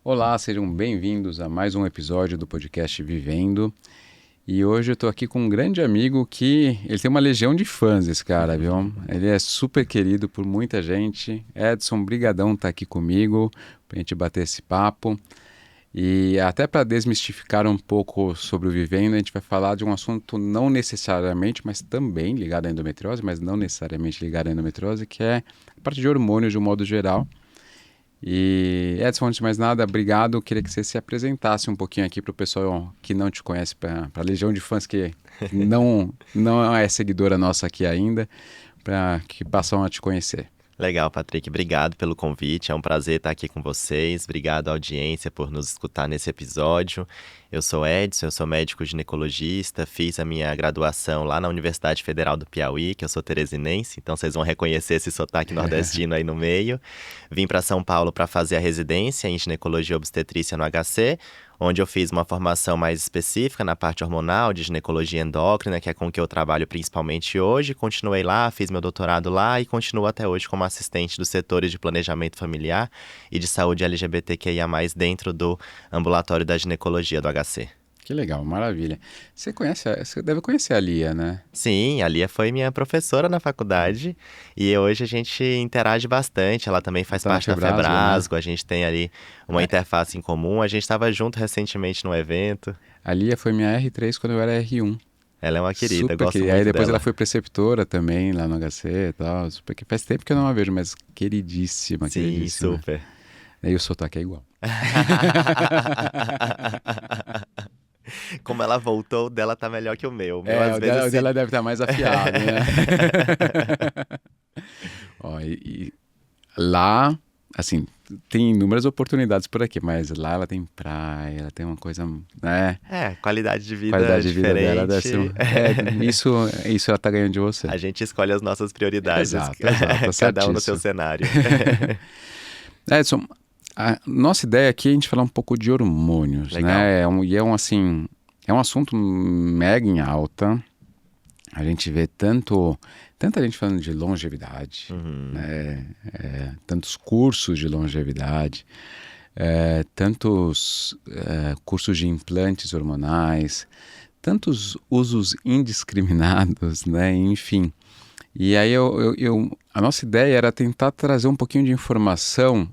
Olá, sejam bem-vindos a mais um episódio do podcast Vivendo. E hoje eu tô aqui com um grande amigo que ele tem uma legião de fãs, esse cara, viu? Ele é super querido por muita gente. Edson, brigadão tá aqui comigo pra gente bater esse papo. E até para desmistificar um pouco sobre o Vivendo, a gente vai falar de um assunto não necessariamente, mas também ligado à endometriose, mas não necessariamente ligado à endometriose, que é a parte de hormônios de um modo geral. E Edson, antes de mais nada, obrigado. Eu queria que você se apresentasse um pouquinho aqui para o pessoal que não te conhece, para a legião de fãs que não é seguidora nossa aqui ainda, para que passam a te conhecer. Legal, Patrick. Obrigado pelo convite. É um prazer estar aqui com vocês. Obrigado à audiência por nos escutar nesse episódio. Eu sou Edson, eu sou médico ginecologista, fiz a minha graduação lá na Universidade Federal do Piauí, que eu sou teresinense, então vocês vão reconhecer esse sotaque nordestino aí no meio. Vim para São Paulo para fazer a residência em ginecologia e obstetrícia no HC, onde eu fiz uma formação mais específica na parte hormonal, de ginecologia endócrina, que é com que eu trabalho principalmente hoje. Continuei lá, fiz meu doutorado lá e continuo até hoje como assistente dos setores de planejamento familiar e de saúde LGBTQIA+, dentro do ambulatório da ginecologia do HC. Que legal, maravilha. Você deve conhecer a Lia, né? Sim, a Lia foi minha professora na faculdade e hoje a gente interage bastante. Ela também faz Tá na parte da Febrasgo, né? Febrasgo, a gente tem ali uma interface em comum. A gente estava junto recentemente num evento. A Lia foi minha R3 quando eu era R1. Ela é uma querida, Super gosto querida. Aí muito depois ela dela. foi preceptora também lá no HC e tal. Super que faz tempo que eu não a vejo, mas queridíssima, Sim, queridíssima. super. Aí o sotaque é igual. Como ela voltou, o dela tá melhor que o meu. O meu, É, às vezes, o se... dela deve estar mais afiado, né? Ó, e lá, assim, tem inúmeras oportunidades por aqui, mas lá ela tem praia, ela tem uma coisa, né? É, qualidade de vida Qualidade de vida dela deve ser. diferente. Isso ela tá ganhando de você. A gente escolhe as nossas prioridades, Exato, exato, tá cada um no seu certíssimo. cenário. Edson, a nossa ideia aqui é a gente falar um pouco de hormônios, Legal. né? É um assunto mega em alta. A gente vê tanta gente falando de longevidade, Uhum. né? Tantos cursos de longevidade, tantos cursos de implantes hormonais, tantos usos indiscriminados, né? Enfim. E aí a nossa ideia era tentar trazer um pouquinho de informação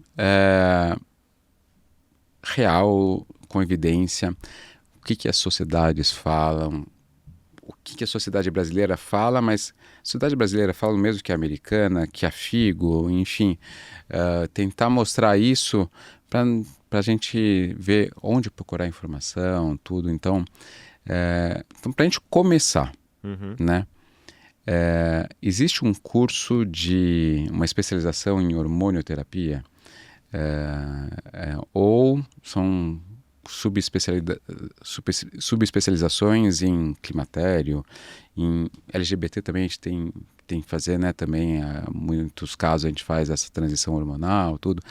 real, com evidência, o que as sociedades falam, o que a sociedade brasileira fala, mas a sociedade brasileira fala o mesmo que a americana, que a FIGO, enfim, tentar mostrar isso para a gente ver onde procurar informação, tudo. Então para a gente começar, Uhum. né? Existe um curso de uma especialização em hormonioterapia, ou são subespecializações em climatério, em LGBT também a gente tem que fazer, né? Também, muitos casos a gente faz essa transição hormonal, tudo.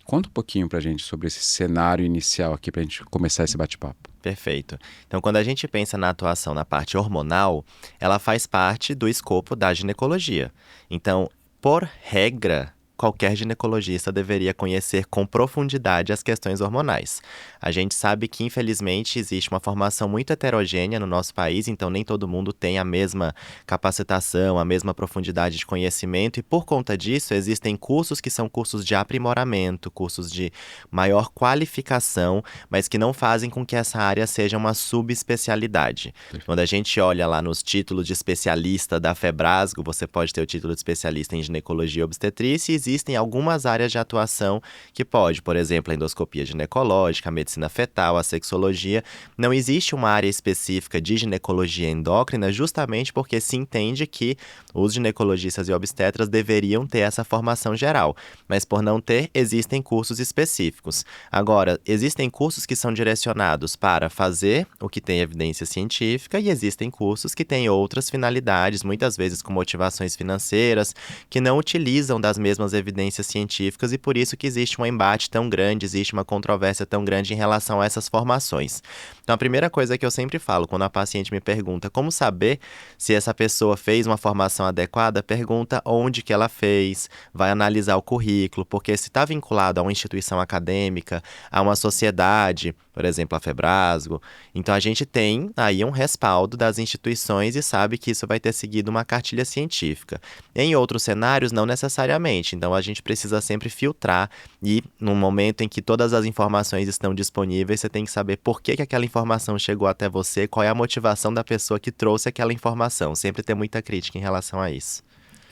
Conta um pouquinho pra gente sobre esse cenário inicial aqui pra gente começar esse bate-papo. Perfeito. Então, quando a gente pensa na atuação na parte hormonal, ela faz parte do escopo da ginecologia. Então, por regra, qualquer ginecologista deveria conhecer com profundidade as questões hormonais. A gente sabe que, infelizmente, existe uma formação muito heterogênea no nosso país, então nem todo mundo tem a mesma capacitação, a mesma profundidade de conhecimento, e por conta disso, existem cursos que são cursos de aprimoramento, cursos de maior qualificação, mas que não fazem com que essa área seja uma subespecialidade. Quando a gente olha lá nos títulos de especialista da Febrasgo, você pode ter o título de especialista em ginecologia e obstetrícia, e existem algumas áreas de atuação que pode, por exemplo, a endoscopia ginecológica, a medicina fetal, a sexologia. Não existe uma área específica de ginecologia endócrina justamente porque se entende que os ginecologistas e obstetras deveriam ter essa formação geral, mas por não ter, existem cursos específicos. Agora, existem cursos que são direcionados para fazer o que tem evidência científica e existem cursos que têm outras finalidades, muitas vezes com motivações financeiras, que não utilizam das mesmas evidências científicas e por isso que existe um embate tão grande, existe uma controvérsia tão grande em relação a essas formações. Então, a primeira coisa que eu sempre falo, quando a paciente me pergunta como saber se essa pessoa fez uma formação adequada, pergunta onde que ela fez, vai analisar o currículo, porque se está vinculado a uma instituição acadêmica, a uma sociedade, por exemplo, a Febrasgo, então a gente tem aí um respaldo das instituições e sabe que isso vai ter seguido uma cartilha científica. Em outros cenários, não necessariamente, então a gente precisa sempre filtrar e no momento em que todas as informações estão disponíveis, você tem que saber por que aquela informação chegou até você, qual é a motivação da pessoa que trouxe aquela informação. Sempre ter muita crítica em relação a isso.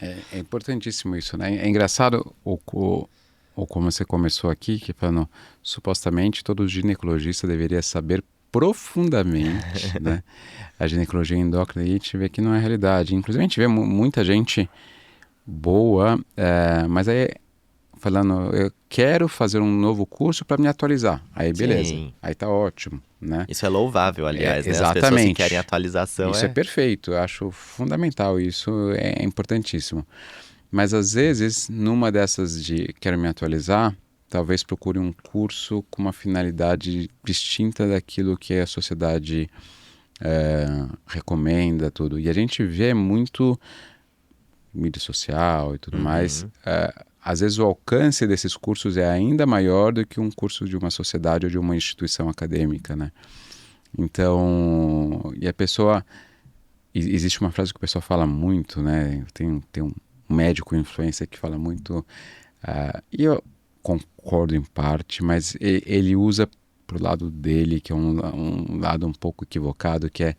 É importantíssimo isso, né? É engraçado ou como você começou aqui, que falando, supostamente todo ginecologista deveria saber profundamente, né? A ginecologia endócrina, e a gente vê que não é realidade. Inclusive a gente vê muita gente boa, mas aí falando, eu quero fazer um novo curso para me atualizar. Aí beleza, Sim. aí tá ótimo, né? Isso é louvável, aliás, né? As pessoas que Exatamente. querem atualização Isso é perfeito, eu acho fundamental, isso é importantíssimo. Mas às vezes, numa dessas de quero me atualizar, talvez procure um curso com uma finalidade distinta daquilo que a sociedade recomenda, tudo. E a gente vê muito mídia social e tudo mais. Às vezes o alcance desses cursos é ainda maior do que um curso de uma sociedade ou de uma instituição acadêmica, né? Então, e a pessoa... Existe uma frase que o pessoal fala muito, né? Tem um médico influencer que fala muito, e eu concordo em parte, mas ele usa pro lado dele, que é um lado um pouco equivocado, que é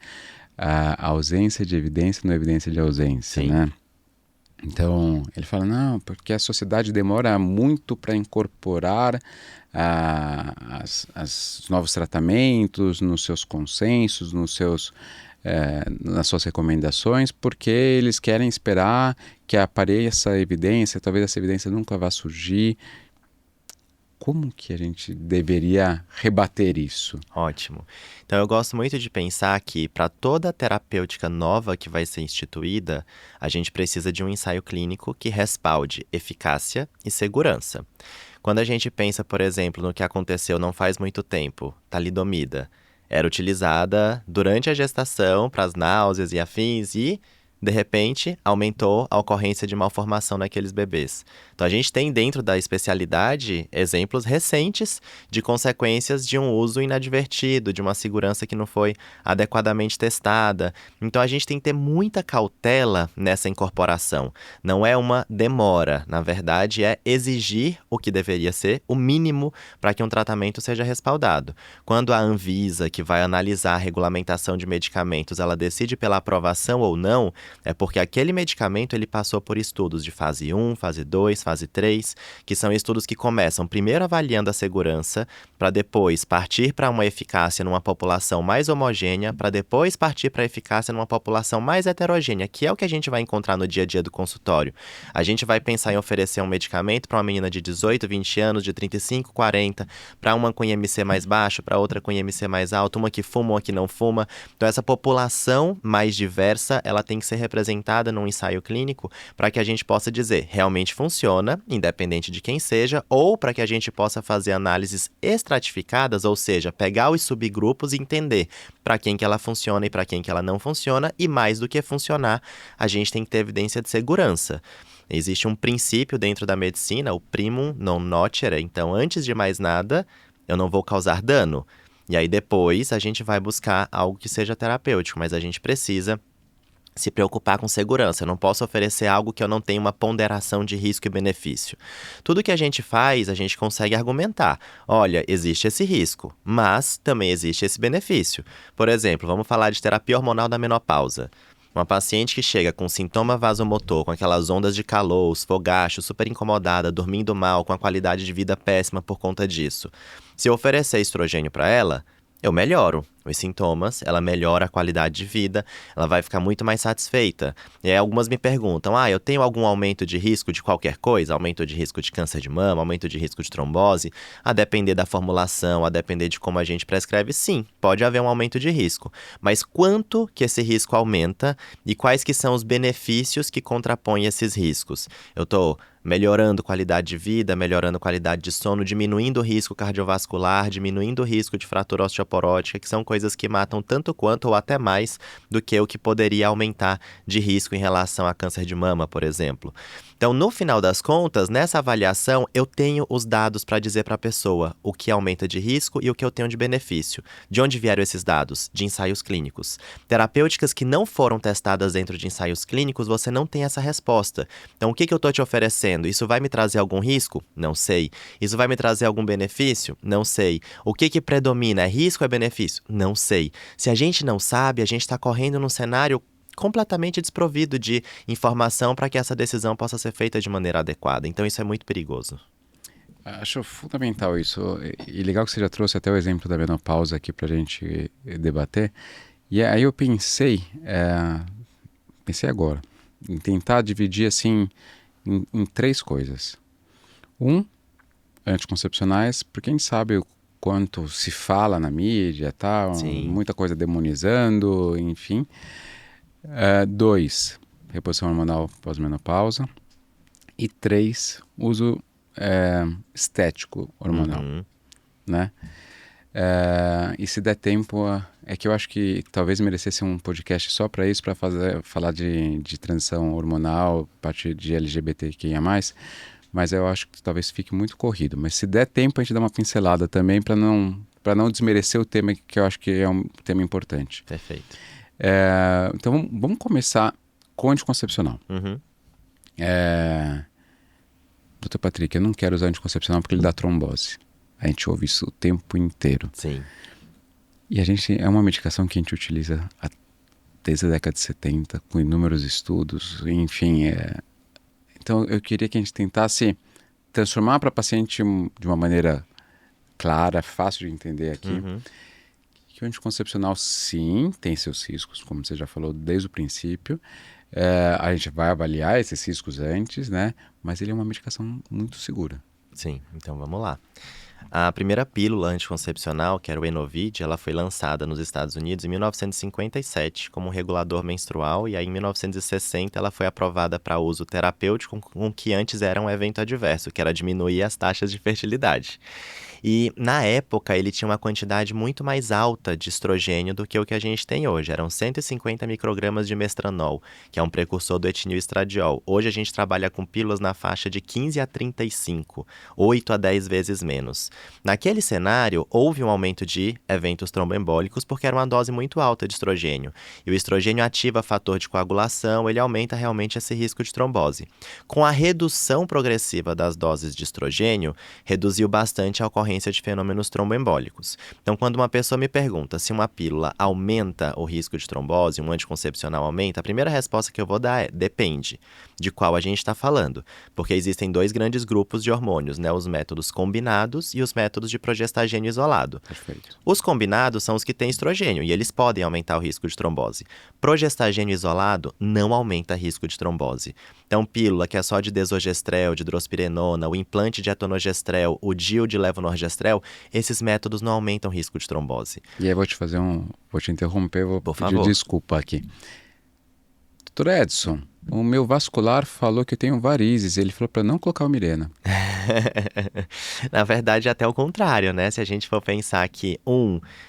a ausência de evidência não é evidência de ausência, Sim. né? Então, ele fala, não, porque a sociedade demora muito para incorporar os novos tratamentos nos seus consensos, nas suas recomendações, porque eles querem esperar que apareça essa evidência, talvez essa evidência nunca vá surgir. Como que a gente deveria rebater isso? Ótimo. Então, eu gosto muito de pensar que, para toda terapêutica nova que vai ser instituída, a gente precisa de um ensaio clínico que respalde eficácia e segurança. Quando a gente pensa, por exemplo, no que aconteceu não faz muito tempo, talidomida, era utilizada durante a gestação para as náuseas e afins e, de repente, aumentou a ocorrência de malformação naqueles bebês. Então, a gente tem dentro da especialidade exemplos recentes de consequências de um uso inadvertido, de uma segurança que não foi adequadamente testada. Então, a gente tem que ter muita cautela nessa incorporação. Não é uma demora, na verdade, é exigir o que deveria ser o mínimo para que um tratamento seja respaldado. Quando a Anvisa, que vai analisar a regulamentação de medicamentos, ela decide pela aprovação ou não, é porque aquele medicamento ele passou por estudos de fase 1, fase 2, fase 3, que são estudos que começam primeiro avaliando a segurança, para depois partir para uma eficácia numa população mais homogênea, para depois partir para a eficácia numa população mais heterogênea, que é o que a gente vai encontrar no dia a dia do consultório. A gente vai pensar em oferecer um medicamento para uma menina de 18, 20 anos, de 35, 40, para uma com IMC mais baixo, para outra com IMC mais alto, uma que fuma, uma que não fuma. Então, essa população mais diversa, ela tem que ser representada num ensaio clínico para que a gente possa dizer, realmente funciona, independente de quem seja, ou para que a gente possa fazer análises estratificadas, ou seja, pegar os subgrupos e entender para quem que ela funciona e para quem que ela não funciona, e mais do que funcionar, a gente tem que ter evidência de segurança. Existe um princípio dentro da medicina, o primum non nocere, então antes de mais nada, eu não vou causar dano. E aí depois a gente vai buscar algo que seja terapêutico, mas a gente precisa se preocupar com segurança. Eu não posso oferecer algo que eu não tenha uma ponderação de risco e benefício. Tudo que a gente faz, a gente consegue argumentar. Olha, existe esse risco, mas também existe esse benefício. Por exemplo, vamos falar de terapia hormonal da menopausa. Uma paciente que chega com sintoma vasomotor, com aquelas ondas de calor, os fogachos, super incomodada, dormindo mal, com a qualidade de vida péssima por conta disso. Se eu oferecer estrogênio para ela, eu melhoro os sintomas, ela melhora a qualidade de vida, ela vai ficar muito mais satisfeita. E aí algumas me perguntam, eu tenho algum aumento de risco de qualquer coisa? Aumento de risco de câncer de mama, aumento de risco de trombose? A depender da formulação, a depender de como a gente prescreve, sim, pode haver um aumento de risco. Mas quanto que esse risco aumenta e quais que são os benefícios que contrapõem esses riscos? Eu estou melhorando qualidade de vida, melhorando qualidade de sono, diminuindo o risco cardiovascular, diminuindo o risco de fratura osteoporótica, que são coisas que matam tanto quanto ou até mais do que o que poderia aumentar de risco em relação a câncer de mama, por exemplo. Então, no final das contas, nessa avaliação, eu tenho os dados para dizer para a pessoa o que aumenta de risco e o que eu tenho de benefício. De onde vieram esses dados? De ensaios clínicos. Terapêuticas que não foram testadas dentro de ensaios clínicos, você não tem essa resposta. Então, o que eu estou te oferecendo? Isso vai me trazer algum risco? Não sei. Isso vai me trazer algum benefício? Não sei. O que predomina? É risco ou é benefício? Não sei. Se a gente não sabe, a gente está correndo num cenário completamente desprovido de informação para que essa decisão possa ser feita de maneira adequada. Então, isso é muito perigoso. Acho fundamental isso. E legal que você já trouxe até o exemplo da menopausa aqui para a gente debater. E aí eu pensei agora, em tentar dividir assim em 3 coisas. Anticoncepcionais, porque a gente sabe o quanto se fala na mídia, tá? Sim. Muita coisa demonizando, enfim. 2, reposição hormonal pós-menopausa. E 3, uso estético hormonal, né? E se der tempo, é que eu acho que talvez merecesse um podcast só para isso, para falar de transição hormonal, a partir de LGBTQIA+, mas eu acho que talvez fique muito corrido. Mas se der tempo, a gente dá uma pincelada também para não desmerecer o tema, que eu acho que é um tema importante. Perfeito. Então vamos começar com anticoncepcional. Doutor Patrick, eu não quero usar anticoncepcional porque ele dá trombose. A gente ouve isso o tempo inteiro. Sim. E é uma medicação que a gente utiliza desde a década de 70, com inúmeros estudos, enfim. Então eu queria que a gente tentasse transformar para a paciente de uma maneira clara, fácil de entender aqui, que o anticoncepcional sim tem seus riscos, como você já falou desde o princípio. A gente vai avaliar esses riscos antes, né? Mas ele é uma medicação muito segura. Sim, então vamos lá. A primeira pílula anticoncepcional, que era o Enovid, ela foi lançada nos Estados Unidos em 1957 como regulador menstrual, e aí em 1960 ela foi aprovada para uso terapêutico com o que antes era um evento adverso, que era diminuir as taxas de fertilidade. E, na época, ele tinha uma quantidade muito mais alta de estrogênio do que o que a gente tem hoje. Eram 150 microgramas de mestranol, que é um precursor do etinilestradiol. Hoje, a gente trabalha com pílulas na faixa de 15 a 35, 8 a 10 vezes menos. Naquele cenário, houve um aumento de eventos tromboembólicos porque era uma dose muito alta de estrogênio. E o estrogênio ativa fator de coagulação, ele aumenta realmente esse risco de trombose. Com a redução progressiva das doses de estrogênio, reduziu bastante a ocorrência de fenômenos tromboembólicos. Então, quando uma pessoa me pergunta se uma pílula aumenta o risco de trombose, um anticoncepcional aumenta, a primeira resposta que eu vou dar é: depende de qual a gente está falando. Porque existem 2 grandes grupos de hormônios, né? Os métodos combinados e os métodos de progestagênio isolado. Perfeito. Os combinados são os que têm estrogênio e eles podem aumentar o risco de trombose. Progestagênio isolado não aumenta risco de trombose. Então, pílula que é só de desogestrel, de drospirenona, o implante de etonogestrel, o DIU de levonorgestrel, esses métodos não aumentam o risco de trombose. E aí vou te interromper, vou Por pedir favor. desculpa aqui. Doutor Edson, o meu vascular falou que eu tenho varizes, ele falou para não colocar o Mirena. Na verdade, é até o contrário, né? Se a gente for pensar que,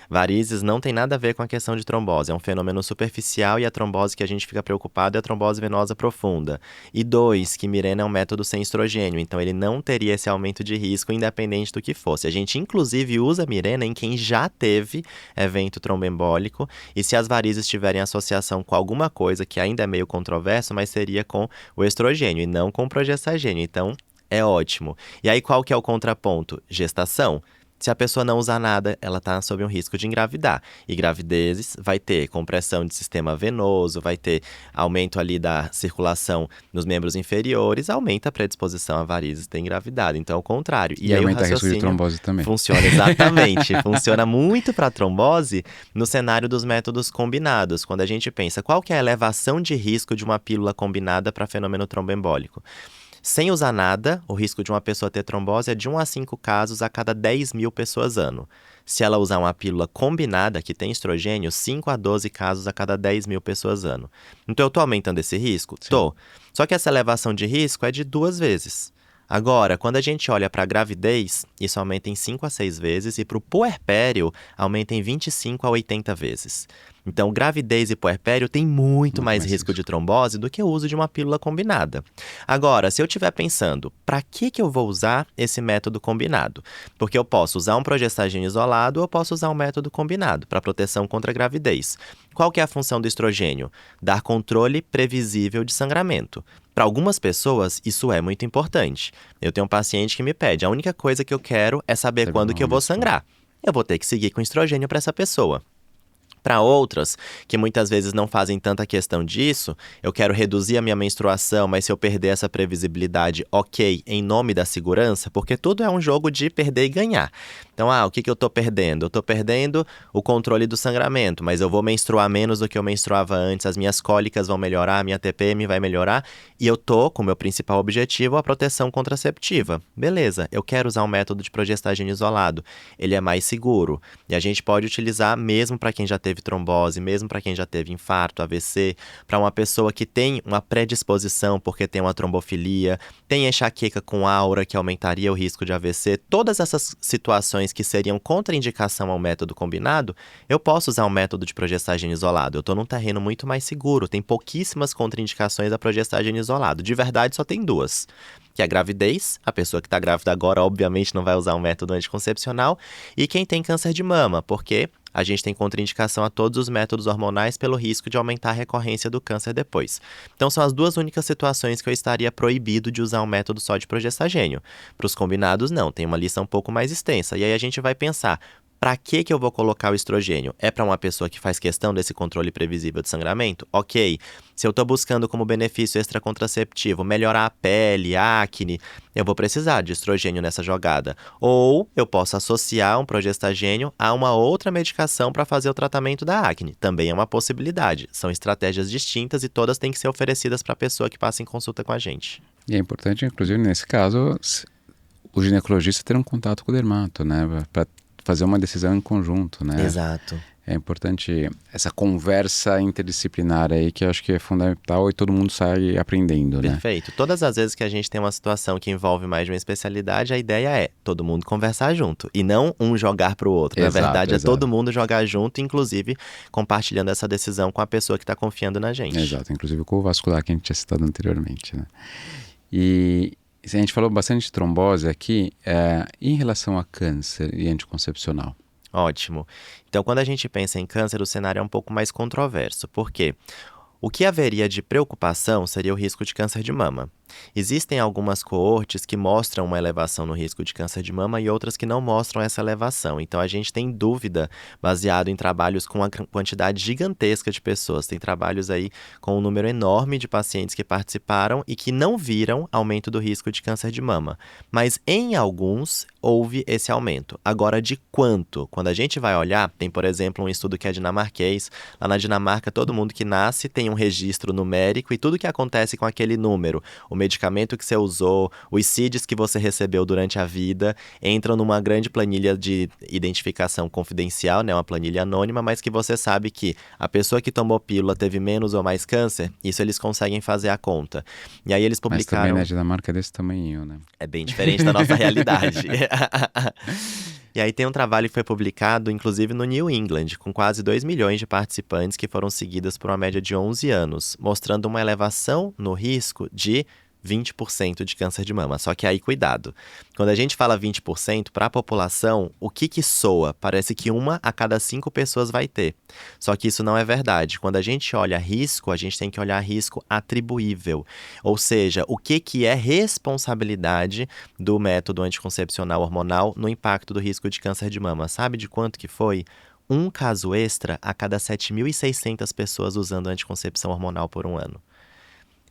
varizes não tem nada a ver com a questão de trombose. É um fenômeno superficial e a trombose que a gente fica preocupado é a trombose venosa profunda. E 2, que Mirena é um método sem estrogênio, então ele não teria esse aumento de risco independente do que fosse. A gente, inclusive, usa Mirena em quem já teve evento tromboembólico e se as varizes tiverem associação com alguma coisa que ainda é meio controverso, mas seria com o estrogênio e não com o progestagênio. Então, é ótimo. E aí, qual que é o contraponto? Gestação. Se a pessoa não usar nada, ela está sob um risco de engravidar. E gravidezes vai ter compressão de sistema venoso, vai ter aumento ali da circulação nos membros inferiores, aumenta a predisposição a varizes ter engravidado. Então, é o contrário. E aí aumenta o o risco de raciocínio trombose também. funciona exatamente. Funciona muito para trombose no cenário dos métodos combinados. Quando a gente pensa qual que é a elevação de risco de uma pílula combinada para fenômeno tromboembólico. Sem usar nada, o risco de uma pessoa ter trombose é de 1 a 5 casos a cada 10 mil pessoas ano. Se ela usar uma pílula combinada que tem estrogênio, 5 a 12 casos a cada 10 mil pessoas ano. Então eu tô aumentando esse risco? Sim. Tô. Só que essa elevação de risco é de 2 vezes. Agora, quando a gente olha para a gravidez, isso aumenta em 5 a 6 vezes e para o puerpério aumenta em 25 a 80 vezes. Então, gravidez e puerpério tem muito mais risco de trombose do que o uso de uma pílula combinada. Agora, se eu estiver pensando, para que eu vou usar esse método combinado? Porque eu posso usar um progestagem isolado ou eu posso usar um método combinado para proteção contra a gravidez. Qual que é a função do estrogênio? Dar controle previsível de sangramento. Para algumas pessoas, isso é muito importante. Eu tenho um paciente que me pede, a única coisa que eu quero é saber quando que eu vou sangrar. Eu vou ter que seguir com estrogênio para essa pessoa. Para outras, que muitas vezes não fazem tanta questão disso, eu quero reduzir a minha menstruação, mas se eu perder essa previsibilidade, ok, em nome da segurança, porque tudo é um jogo de perder e ganhar. Então, o que eu tô perdendo? Eu tô perdendo o controle do sangramento, mas eu vou menstruar menos do que eu menstruava antes, as minhas cólicas vão melhorar, a minha TPM vai melhorar, e eu tô, com o meu principal objetivo, a proteção contraceptiva. Beleza, eu quero usar um método de progestagem isolado, ele é mais seguro, e a gente pode utilizar mesmo para quem já teve trombose, mesmo para quem já teve infarto, AVC, para uma pessoa que tem uma predisposição porque tem uma trombofilia, tem enxaqueca com aura que aumentaria o risco de AVC, todas essas situações que seriam contraindicação ao método combinado, eu posso usar um método de progestagem isolado. Eu estou num terreno muito mais seguro, tem pouquíssimas contraindicações à progestagem isolado. De verdade, só tem 2. Que é a gravidez, a pessoa que está grávida agora obviamente não vai usar um método anticoncepcional, e quem tem câncer de mama, porque a gente tem contraindicação a todos os métodos hormonais pelo risco de aumentar a recorrência do câncer depois. Então são as 2 únicas situações que eu estaria proibido de usar um método só de progestagênio. Para os combinados não, tem uma lista um pouco mais extensa. E aí a gente vai pensar, para que eu vou colocar o estrogênio? É para uma pessoa que faz questão desse controle previsível de sangramento? Ok. Se eu estou buscando como benefício extracontraceptivo melhorar a pele, acne, eu vou precisar de estrogênio nessa jogada. Ou eu posso associar um progestagênio a uma outra medicação para fazer o tratamento da acne. Também é uma possibilidade. São estratégias distintas e todas têm que ser oferecidas para a pessoa que passa em consulta com a gente. E é importante, inclusive, nesse caso, o ginecologista ter um contato com o dermato, né? Para fazer uma decisão em conjunto, né? Exato. É importante essa conversa interdisciplinar aí, que eu acho que é fundamental e todo mundo sai aprendendo, né? Perfeito. Todas as vezes que a gente tem uma situação que envolve mais de uma especialidade, a ideia é todo mundo conversar junto e não um jogar para o outro. Na verdade, é todo mundo jogar junto, inclusive compartilhando essa decisão com a pessoa que está confiando na gente. Exato, inclusive com o vascular que a gente tinha citado anteriormente, né? E a gente falou bastante de trombose aqui, em relação a câncer e anticoncepcional. Ótimo. Então, quando a gente pensa em câncer, o cenário é um pouco mais controverso. Por quê? O que haveria de preocupação seria o risco de câncer de mama. Existem algumas coortes que mostram uma elevação no risco de câncer de mama e outras que não mostram essa elevação. Então, a gente tem dúvida baseado em trabalhos com uma quantidade gigantesca de pessoas. Tem trabalhos aí com um número enorme de pacientes que participaram e que não viram aumento do risco de câncer de mama. Mas em alguns houve esse aumento. Agora, de quanto? Quando a gente vai olhar, tem, por exemplo, um estudo que é dinamarquês. Lá na Dinamarca, todo mundo que nasce tem um registro numérico e tudo que acontece com aquele número, o medicamento que você usou, os CIDs que você recebeu durante a vida, entram numa grande planilha de identificação confidencial, né, uma planilha anônima, mas que você sabe que a pessoa que tomou pílula teve menos ou mais câncer, isso eles conseguem fazer a conta. E aí eles publicaram... Mas também na Dinamarca é desse tamanho, né? É bem diferente da nossa realidade. E aí tem um trabalho que foi publicado, inclusive no New England, com quase 2 milhões de participantes que foram seguidas por uma média de 11 anos, mostrando uma elevação no risco de 20% de câncer de mama. Só que aí, cuidado. Quando a gente fala 20%, para a população, o que soa? Parece que 1 a cada 5 pessoas vai ter. Só que isso não é verdade. Quando a gente olha risco, a gente tem que olhar risco atribuível. Ou seja, o que é responsabilidade do método anticoncepcional hormonal no impacto do risco de câncer de mama. Sabe de quanto que foi? Um caso extra a cada 7.600 pessoas usando anticoncepção hormonal por um ano.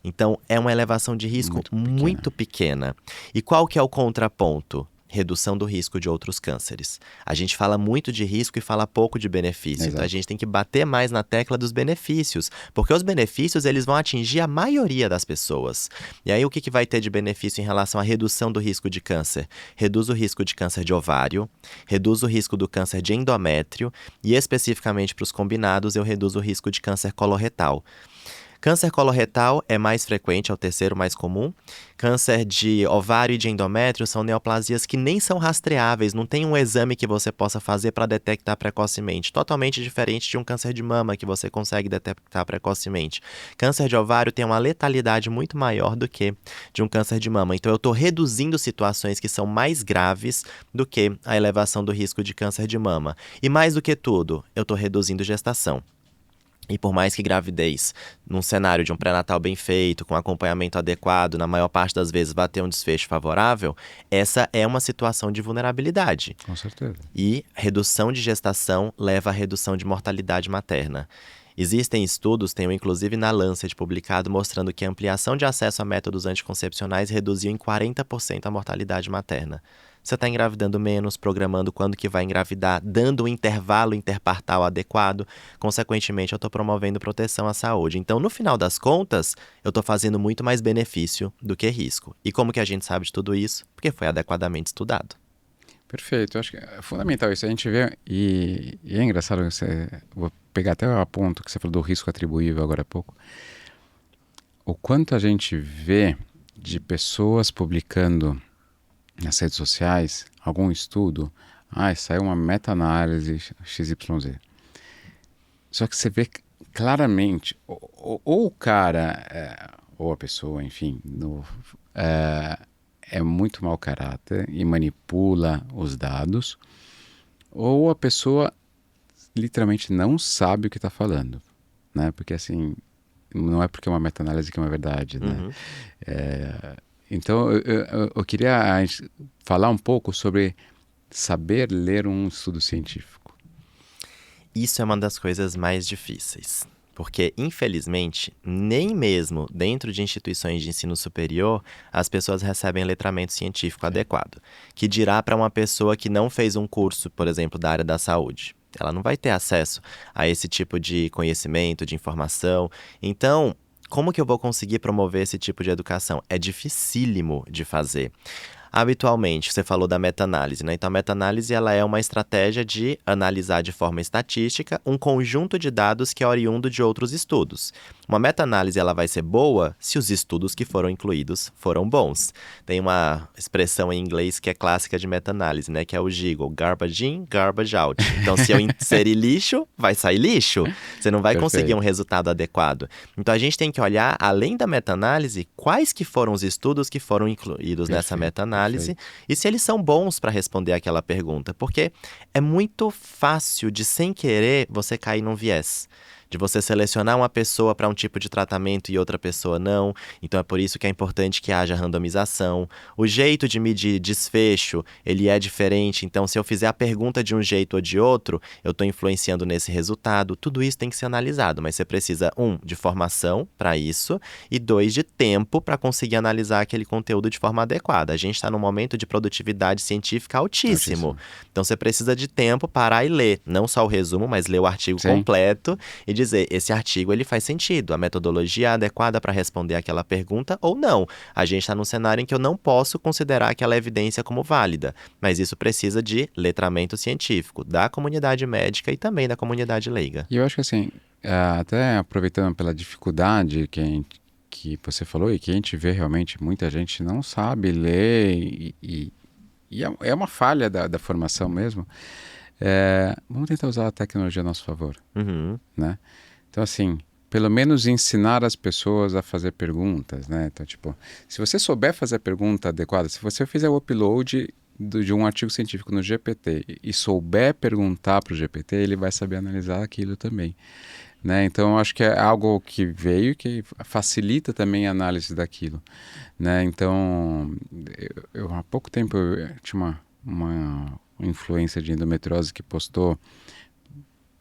Então, é uma elevação de risco muito pequena. E qual que é o contraponto? redução do risco de outros cânceres. A gente fala muito de risco e fala pouco de benefício. Exato. Então a gente tem que bater mais na tecla dos benefícios, porque os benefícios eles vão atingir a maioria das pessoas. E aí o que vai ter de benefício em relação à redução do risco de câncer? Reduz o risco de câncer de ovário, reduz o risco do câncer de endométrio e especificamente para os combinados eu reduzo o risco de câncer coloretal. Câncer coloretal é mais frequente, é o terceiro mais comum. Câncer de ovário e de endométrio são neoplasias que nem são rastreáveis, não tem um exame que você possa fazer para detectar precocemente. Totalmente diferente de um câncer de mama que você consegue detectar precocemente. Câncer de ovário tem uma letalidade muito maior do que de um câncer de mama. Então eu estou reduzindo situações que são mais graves do que a elevação do risco de câncer de mama. E mais do que tudo, eu estou reduzindo gestação. E por mais que gravidez, num cenário de um pré-natal bem feito, com acompanhamento adequado, na maior parte das vezes vai ter um desfecho favorável, essa é uma situação de vulnerabilidade. Com certeza. E redução de gestação leva à redução de mortalidade materna. Existem estudos, tem um inclusive na Lancet publicado, mostrando que a ampliação de acesso a métodos anticoncepcionais reduziu em 40% a mortalidade materna. Você está engravidando menos, programando quando que vai engravidar, dando um intervalo interpartal adequado. Consequentemente, eu estou promovendo proteção à saúde. Então, no final das contas, eu estou fazendo muito mais benefício do que risco. E como que a gente sabe de tudo isso? Porque foi adequadamente estudado. Perfeito, eu acho que é fundamental isso. A gente vê, e é engraçado, vou pegar até o ponto que você falou do risco atribuível agora há pouco. O quanto a gente vê de pessoas publicando nas redes sociais algum estudo, saiu uma meta-análise XYZ. Só que você vê claramente, ou o cara, ou a pessoa, enfim, é muito mau caráter e manipula os dados, ou a pessoa literalmente não sabe o que está falando, né? Porque assim, não é porque é uma meta-análise que é uma verdade, né? Uhum. Então, eu queria falar um pouco sobre saber ler um estudo científico. Isso é uma das coisas mais difíceis. Porque, infelizmente, nem mesmo dentro de instituições de ensino superior as pessoas recebem letramento científico adequado. Que dirá para uma pessoa que não fez um curso, por exemplo, da área da saúde. Ela não vai ter acesso a esse tipo de conhecimento, de informação. Então, como que eu vou conseguir promover esse tipo de educação? É dificílimo de fazer. Habitualmente, você falou da meta-análise, né? Então, a meta-análise ela é uma estratégia de analisar de forma estatística um conjunto de dados que é oriundo de outros estudos. Uma meta-análise ela vai ser boa se os estudos que foram incluídos foram bons. Tem uma expressão em inglês que é clássica de meta-análise, né? Que é o GIGO, garbage in, garbage out. Então, se eu inserir lixo, vai sair lixo. Você não vai conseguir um resultado adequado. Então, a gente tem que olhar, além da meta-análise, quais que foram os estudos que foram incluídos nessa meta-análise e se eles são bons para responder aquela pergunta. Porque é muito fácil de, sem querer, você cair num viés. De você selecionar uma pessoa para um tipo de tratamento e outra pessoa não. Então é por isso que é importante que haja randomização. O jeito de medir desfecho, ele é diferente. Então se eu fizer a pergunta de um jeito ou de outro, eu estou influenciando nesse resultado. Tudo isso tem que ser analisado, mas você precisa, de formação para isso e 2, de tempo para conseguir analisar aquele conteúdo de forma adequada. A gente está num momento de produtividade científica altíssimo. Então você precisa de tempo para parar e ler. Não só o resumo, mas ler o artigo completo e dizer, esse artigo ele faz sentido, a metodologia é adequada para responder aquela pergunta ou não. A gente está num cenário em que eu não posso considerar aquela evidência como válida, mas isso precisa de letramento científico da comunidade médica e também da comunidade leiga. E eu acho que assim, até aproveitando pela dificuldade que você falou e que a gente vê realmente, muita gente não sabe ler e é uma falha da formação mesmo. Vamos tentar usar a tecnologia a nosso favor, né? Então assim, pelo menos ensinar as pessoas a fazer perguntas, né? Então tipo, se você souber fazer a pergunta adequada, se você fizer o upload de um artigo científico no GPT e souber perguntar para o GPT, ele vai saber analisar aquilo também, né? Então eu acho que é algo que veio que facilita também a análise daquilo, né? Então eu há pouco tempo eu tinha uma influência de endometriose que postou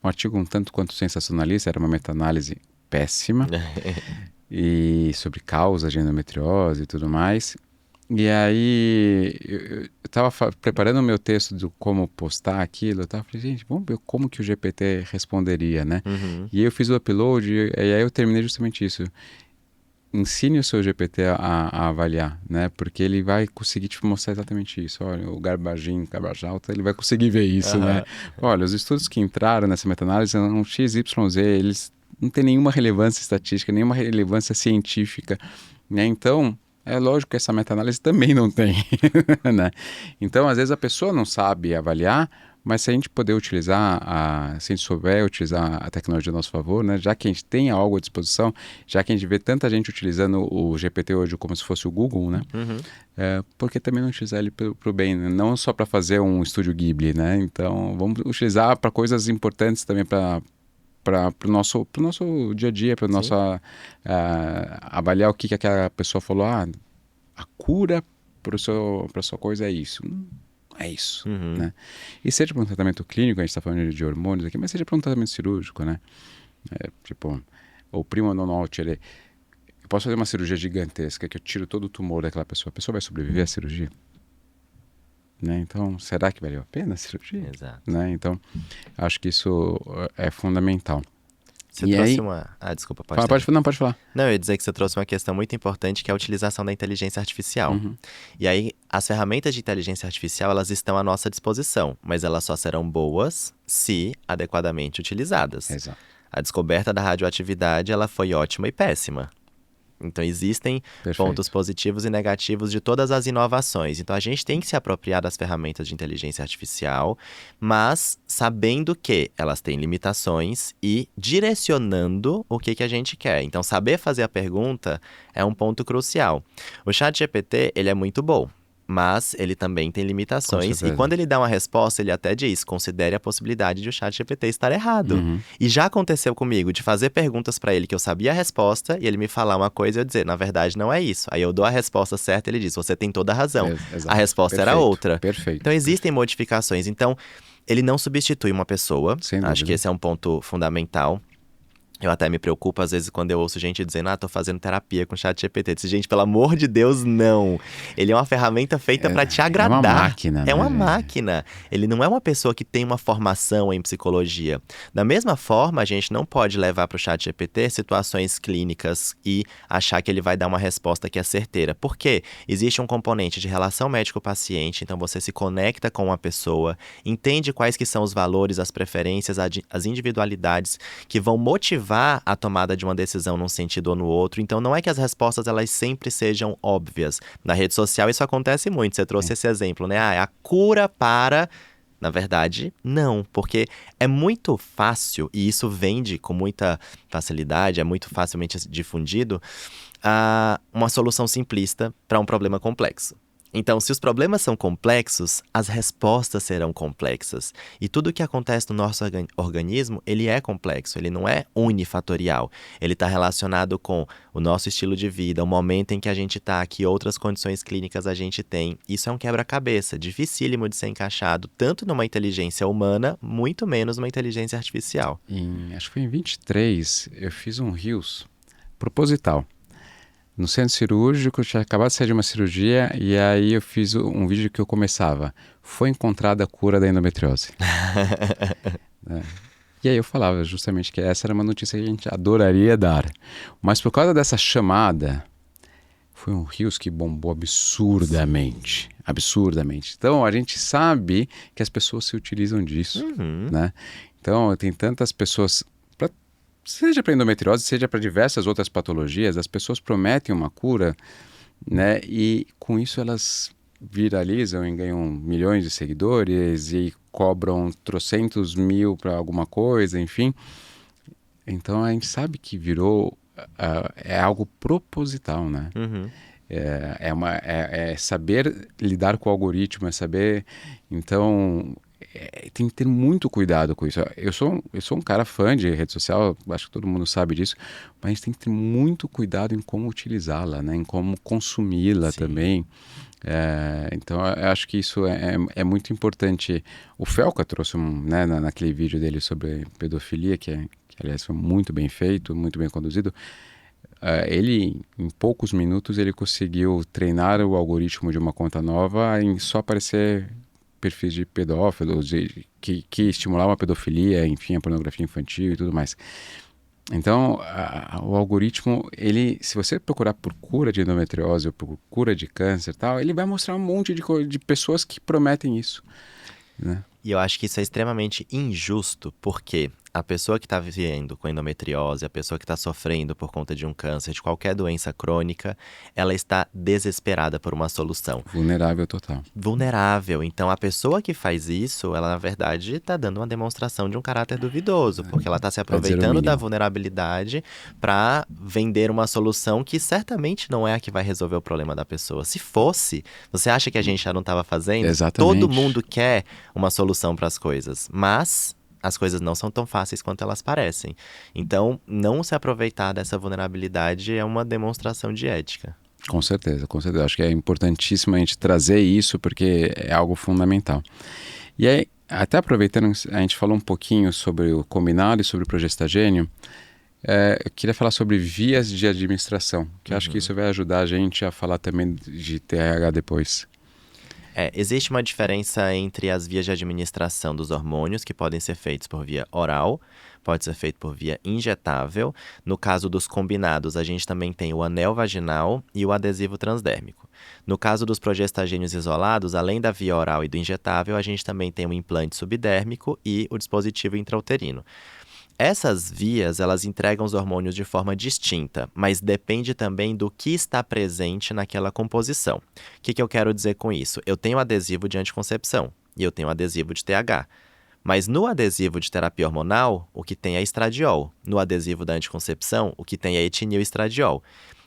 um artigo um tanto quanto sensacionalista, era uma meta-análise péssima e sobre causas de endometriose e tudo mais. E aí eu estava preparando o meu texto de como postar aquilo, eu tava falei, gente, vamos ver como que o GPT responderia, né? Uhum. E aí eu fiz o upload e aí eu terminei justamente isso. Ensine o seu GPT a avaliar, né? Porque ele vai conseguir te mostrar exatamente isso. Olha, o Garbagin, Garbajalta, ele vai conseguir ver isso, né? Aham. Olha, os estudos que entraram nessa meta-análise são XYZ, eles não têm nenhuma relevância estatística, nenhuma relevância científica, né? Então, é lógico que essa meta-análise também não tem, né? Então, às vezes a pessoa não sabe avaliar, mas se a gente puder utilizar, se a gente souber utilizar a tecnologia a nosso favor, né? Já que a gente tem algo à disposição, já que a gente vê tanta gente utilizando o GPT hoje como se fosse o Google, né? Uhum. Por que também não utilizar ele para o bem, né? Não só para fazer um estúdio Ghibli, né? Então, vamos utilizar para coisas importantes também para o nosso dia a dia, para Sim. avaliar o que aquela pessoa falou. A cura para sua coisa é isso. É isso, Uhum. né? E seja para um tratamento clínico, a gente está falando de hormônios aqui, mas seja para um tratamento cirúrgico, né? Tipo, o primo nonot, eu posso fazer uma cirurgia gigantesca que eu tiro todo o tumor daquela pessoa. A pessoa vai sobreviver à cirurgia? Né? Então, será que valeu a pena a cirurgia? Exato. Né? Então, acho que isso é fundamental. Você E trouxe aí, uma... desculpa, pode falar. Não, eu ia dizer que você trouxe uma questão muito importante, que é a utilização da inteligência artificial. Uhum. E aí, as ferramentas de inteligência artificial, elas estão à nossa disposição, mas elas só serão boas se adequadamente utilizadas. Exato. A descoberta da radioatividade, ela foi ótima e péssima. Então, existem Perfeito. pontos positivos e negativos de todas as inovações. Então, a gente tem que se apropriar das ferramentas de inteligência artificial, mas sabendo que elas têm limitações e direcionando o que a gente quer. Então, saber fazer a pergunta é um ponto crucial. O ChatGPT, ele é muito bom, mas ele também tem limitações. E quando ele dá uma resposta, ele até diz, considere a possibilidade de o ChatGPT estar errado. Uhum. E já aconteceu comigo de fazer perguntas para ele que eu sabia a resposta e ele me falar uma coisa e eu dizer, na verdade não é isso. Aí eu dou a resposta certa e ele diz, você tem toda a razão. Exato. A resposta era outra. Perfeito. Então existem modificações. Então ele não substitui uma pessoa. Sem dúvida. Acho que esse é um ponto fundamental. Eu até me preocupo, às vezes, quando eu ouço gente dizendo, tô fazendo terapia com o ChatGPT. Eu disse, gente, pelo amor de Deus, não. Ele é uma ferramenta feita para te agradar. É uma máquina, né? É uma máquina. Ele não é uma pessoa que tem uma formação em psicologia. Da mesma forma, a gente não pode levar para o ChatGPT situações clínicas e achar que ele vai dar uma resposta que é certeira. Por quê? Existe um componente de relação médico-paciente, então você se conecta com uma pessoa, entende quais que são os valores, as preferências, as individualidades que vão motivar a tomada de uma decisão num sentido ou no outro. Então, não é que as respostas elas sempre sejam óbvias. Na rede social isso acontece muito. Você trouxe esse exemplo, né? A cura para... Na verdade, não, porque é muito fácil, e isso vende com muita facilidade, é muito facilmente difundido, uma solução simplista para um problema complexo. Então, se os problemas são complexos, as respostas serão complexas. E tudo o que acontece no nosso organismo, ele é complexo, ele não é unifatorial. Ele está relacionado com o nosso estilo de vida, o momento em que a gente está, que outras condições clínicas a gente tem. Isso é um quebra-cabeça, dificílimo de ser encaixado, tanto numa inteligência humana, muito menos numa inteligência artificial. Acho que foi em 23, eu fiz um Reels proposital. No centro cirúrgico, eu tinha acabado de sair de uma cirurgia e aí eu fiz um vídeo que eu começava. Foi encontrada a cura da endometriose. E aí eu falava justamente que essa era uma notícia que a gente adoraria dar. Mas por causa dessa chamada, foi um Reels que bombou absurdamente. Absurdamente. Então a gente sabe que as pessoas se utilizam disso. Uhum. Né? Então tem tantas pessoas... Seja para endometriose, seja para diversas outras patologias, as pessoas prometem uma cura, né? E com isso elas viralizam e ganham milhões de seguidores e cobram trocentos mil para alguma coisa, enfim. Então a gente sabe que virou é algo proposital, né? Uhum. É saber lidar com o algoritmo, é saber. Então tem que ter muito cuidado com isso. Eu sou um cara fã de rede social, acho que todo mundo sabe disso, mas a gente tem que ter muito cuidado em como utilizá-la, né? Em como consumi-la também. Então eu acho que isso é muito importante. O Felca trouxe né, naquele vídeo dele sobre pedofilia, que aliás foi muito bem feito, muito bem conduzido. ele, em poucos minutos, ele conseguiu treinar o algoritmo de uma conta nova em só aparecer perfis de pedófilos, que estimulavam a pedofilia, enfim, a pornografia infantil e tudo mais. Então, o algoritmo, se você procurar por cura de endometriose ou por cura de câncer e tal, ele vai mostrar um monte de pessoas que prometem isso, né? E eu acho que isso é extremamente injusto, porque a pessoa que está vivendo com endometriose, a pessoa que está sofrendo por conta de um câncer, de qualquer doença crônica, ela está desesperada por uma solução. Vulnerável total. Vulnerável. Então, a pessoa que faz isso, ela, na verdade, está dando uma demonstração de um caráter duvidoso, porque ela está se aproveitando da vulnerabilidade para vender uma solução que certamente não é a que vai resolver o problema da pessoa. Se fosse, você acha que a gente já não estava fazendo? Exatamente. Todo mundo quer uma solução para as coisas, mas as coisas não são tão fáceis quanto elas parecem. Então, não se aproveitar dessa vulnerabilidade é uma demonstração de ética. Com certeza, com certeza. Acho que é importantíssimo a gente trazer isso, porque é algo fundamental. E aí, até aproveitando, a gente falou um pouquinho sobre o combinado e sobre o progestagênio, eu queria falar sobre vias de administração, que acho que isso vai ajudar a gente a falar também de TRH depois. Existe uma diferença entre as vias de administração dos hormônios, que podem ser feitos por via oral, pode ser feito por via injetável. No caso dos combinados, a gente também tem o anel vaginal e o adesivo transdérmico. No caso dos progestagênios isolados, além da via oral e do injetável, a gente também tem o implante subdérmico e o dispositivo intrauterino. Essas vias, elas entregam os hormônios de forma distinta, mas depende também do que está presente naquela composição. O que eu quero dizer com isso? Eu tenho adesivo de anticoncepção e eu tenho adesivo de TH. Mas no adesivo de terapia hormonal, o que tem é estradiol. No adesivo da anticoncepção, o que tem é etinil e estradiol.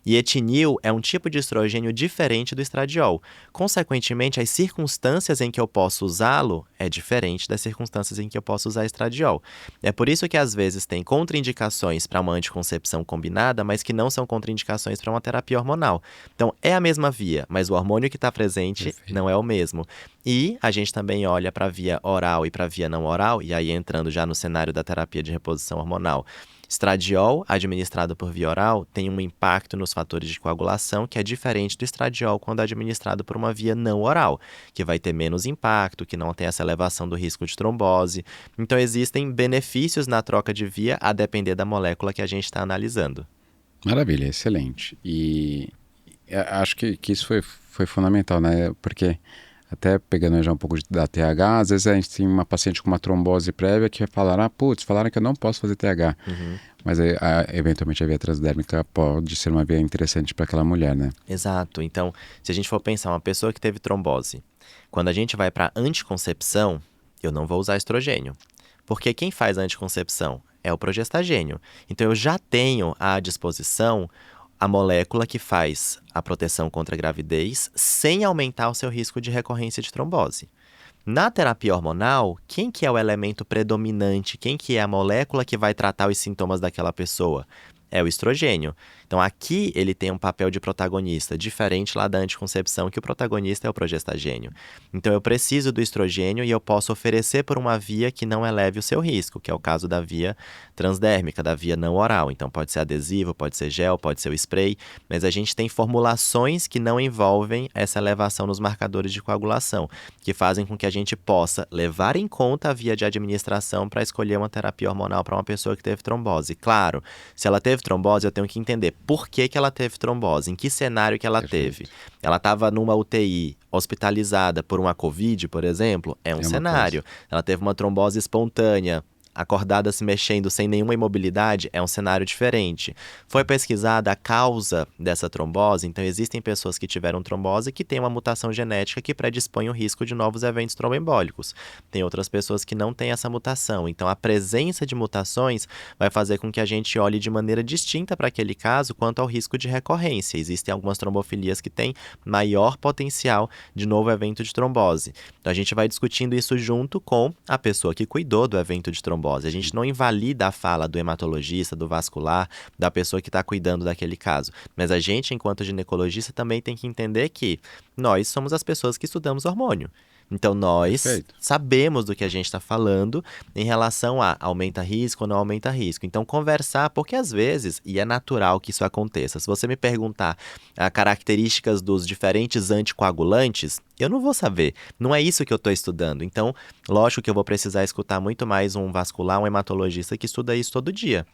E etinil é um tipo de estrogênio diferente do estradiol. Consequentemente, as circunstâncias em que eu posso usá-lo é diferente das circunstâncias em que eu posso usar estradiol. É por isso que às vezes tem contraindicações para uma anticoncepção combinada, mas que não são contraindicações para uma terapia hormonal. Então, é a mesma via, mas o hormônio que está presente não é o mesmo. E a gente também olha para a via oral e para a via não oral, e aí entrando já no cenário da terapia de reposição hormonal. Estradiol, administrado por via oral, tem um impacto nos fatores de coagulação que é diferente do estradiol quando administrado por uma via não oral, que vai ter menos impacto, que não tem essa elevação do risco de trombose. Então, existem benefícios na troca de via a depender da molécula que a gente está analisando. Maravilha, excelente. E acho que isso foi fundamental, né? Porque, até pegando já um pouco da TH, às vezes a gente tem uma paciente com uma trombose prévia que vai falar, falaram que eu não posso fazer TH. Mas eventualmente a via transdérmica pode ser uma via interessante para aquela mulher, né? Exato. Então, se a gente for pensar uma pessoa que teve trombose, quando a gente vai para anticoncepção, eu não vou usar estrogênio. Porque quem faz a anticoncepção é o progestagênio. Então, eu já tenho à disposição a molécula que faz a proteção contra a gravidez sem aumentar o seu risco de recorrência de trombose. Na terapia hormonal, quem que é o elemento predominante? Quem que é a molécula que vai tratar os sintomas daquela pessoa? É o estrogênio. Então, aqui ele tem um papel de protagonista, diferente lá da anticoncepção, que o protagonista é o progestagênio. Então, eu preciso do estrogênio e eu posso oferecer por uma via que não eleve o seu risco, que é o caso da via transdérmica, da via não oral. Então, pode ser adesivo, pode ser gel, pode ser o spray, mas a gente tem formulações que não envolvem essa elevação nos marcadores de coagulação, que fazem com que a gente possa levar em conta a via de administração para escolher uma terapia hormonal para uma pessoa que teve trombose. Claro, se ela teve trombose, eu tenho que entender por que ela teve trombose, em que cenário que ela teve. Ela estava numa UTI hospitalizada por uma COVID, por exemplo, é um cenário. Ela teve uma trombose espontânea, acordada se mexendo sem nenhuma imobilidade, é um cenário diferente. Foi pesquisada a causa dessa trombose, então existem pessoas que tiveram trombose que têm uma mutação genética que predispõe o risco de novos eventos tromboembólicos. Tem outras pessoas que não têm essa mutação, então a presença de mutações vai fazer com que a gente olhe de maneira distinta para aquele caso quanto ao risco de recorrência. Existem algumas trombofilias que têm maior potencial de novo evento de trombose. Então a gente vai discutindo isso junto com a pessoa que cuidou do evento de trombose. A gente não invalida a fala do hematologista, do vascular, da pessoa que está cuidando daquele caso. Mas a gente, enquanto ginecologista, também tem que entender que nós somos as pessoas que estudamos hormônio. Então, nós Perfeito. sabemos do que a gente está falando em relação a aumenta risco ou não aumenta risco. Então, conversar, porque às vezes, e é natural que isso aconteça, se você me perguntar características dos diferentes anticoagulantes, eu não vou saber. Não é isso que eu estou estudando. Então, lógico que eu vou precisar escutar muito mais um vascular, um hematologista que estuda isso todo dia.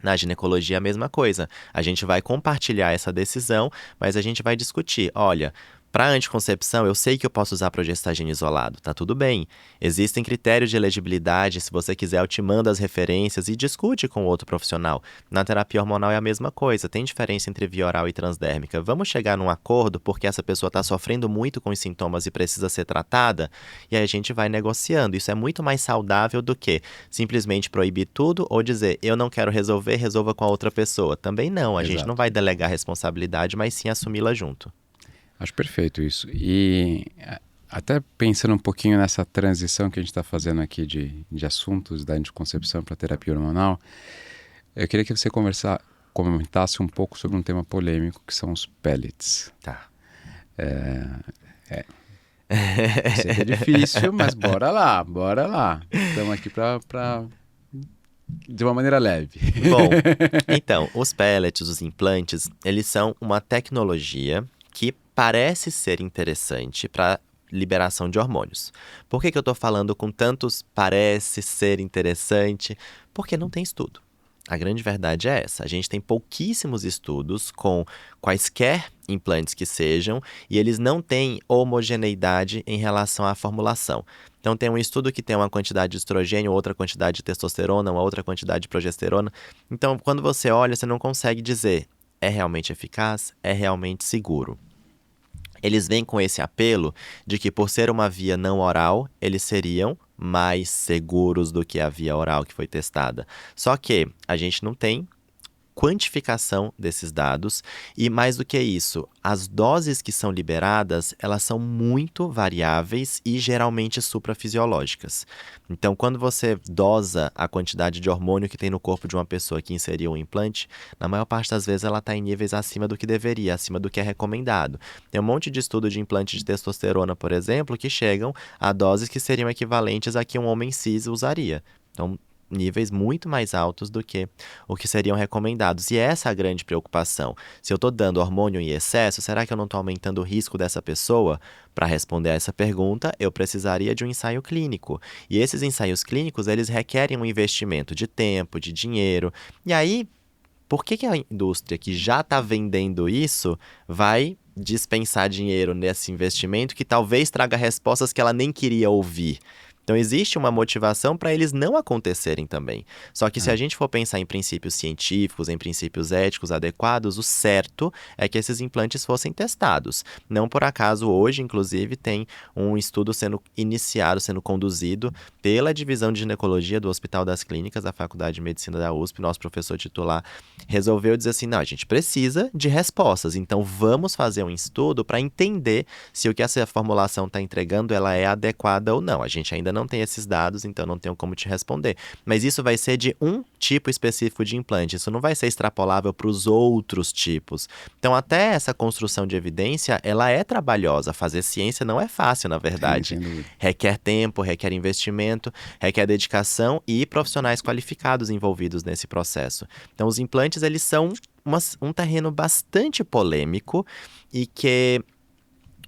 Na ginecologia, a mesma coisa. A gente vai compartilhar essa decisão, mas a gente vai discutir. Olha, para anticoncepção, eu sei que eu posso usar progestagina isolado, tá tudo bem. Existem critérios de elegibilidade, se você quiser eu te mando as referências e discute com outro profissional. Na terapia hormonal é a mesma coisa, tem diferença entre via oral e transdérmica. Vamos chegar num acordo porque essa pessoa está sofrendo muito com os sintomas e precisa ser tratada, e aí a gente vai negociando. Isso é muito mais saudável do que simplesmente proibir tudo ou dizer, eu não quero resolver, resolva com a outra pessoa. Também não, a gente Exato. não vai delegar responsabilidade, mas sim assumi-la junto. Acho perfeito isso. E até pensando um pouquinho nessa transição que a gente está fazendo aqui de assuntos da anticoncepção para terapia hormonal, eu queria que você comentasse um pouco sobre um tema polêmico, que são os pellets. Tá. Eu sei que é difícil, mas bora lá, bora lá. Estamos aqui de uma maneira leve. Bom, então, os pellets, os implantes, eles são uma tecnologia que parece ser interessante para liberação de hormônios. Por que eu estou falando com tantos parece ser interessante? Porque não tem estudo. A grande verdade é essa. A gente tem pouquíssimos estudos com quaisquer implantes que sejam e eles não têm homogeneidade em relação à formulação. Então, tem um estudo que tem uma quantidade de estrogênio, outra quantidade de testosterona, uma outra quantidade de progesterona. Então, quando você olha, você não consegue dizer é realmente eficaz, é realmente seguro. Eles vêm com esse apelo de que, por ser uma via não oral, eles seriam mais seguros do que a via oral que foi testada. Só que a gente não tem quantificação desses dados e, mais do que isso, as doses que são liberadas, elas são muito variáveis e geralmente suprafisiológicas. Então, quando você dosa a quantidade de hormônio que tem no corpo de uma pessoa que inseriu um implante, na maior parte das vezes ela está em níveis acima do que deveria, acima do que é recomendado. Tem um monte de estudo de implante de testosterona, por exemplo, que chegam a doses que seriam equivalentes a que um homem cis usaria. Então, níveis muito mais altos do que o que seriam recomendados. E essa é a grande preocupação. Se eu estou dando hormônio em excesso, será que eu não estou aumentando o risco dessa pessoa? Para responder a essa pergunta, eu precisaria de um ensaio clínico. E esses ensaios clínicos, eles requerem um investimento de tempo, de dinheiro. E aí, por que a indústria que já está vendendo isso vai dispensar dinheiro nesse investimento que talvez traga respostas que ela nem queria ouvir? Então, existe uma motivação para eles não acontecerem também. Só que se a gente for pensar em princípios científicos, em princípios éticos adequados, o certo é que esses implantes fossem testados. Não por acaso, hoje, inclusive, tem um estudo sendo iniciado, sendo conduzido pela Divisão de Ginecologia do Hospital das Clínicas, da Faculdade de Medicina da USP. Nosso professor titular resolveu dizer assim, não, a gente precisa de respostas. Então, vamos fazer um estudo para entender se o que essa formulação está entregando ela é adequada ou não. A gente ainda não tem esses dados, então não tenho como te responder. Mas isso vai ser de um tipo específico de implante, isso não vai ser extrapolável para os outros tipos. Então, até essa construção de evidência, ela é trabalhosa. Fazer ciência não é fácil, na verdade. Sim, Requer tempo, requer investimento, requer dedicação e profissionais qualificados envolvidos nesse processo. Então, os implantes, eles são um terreno bastante polêmico e que,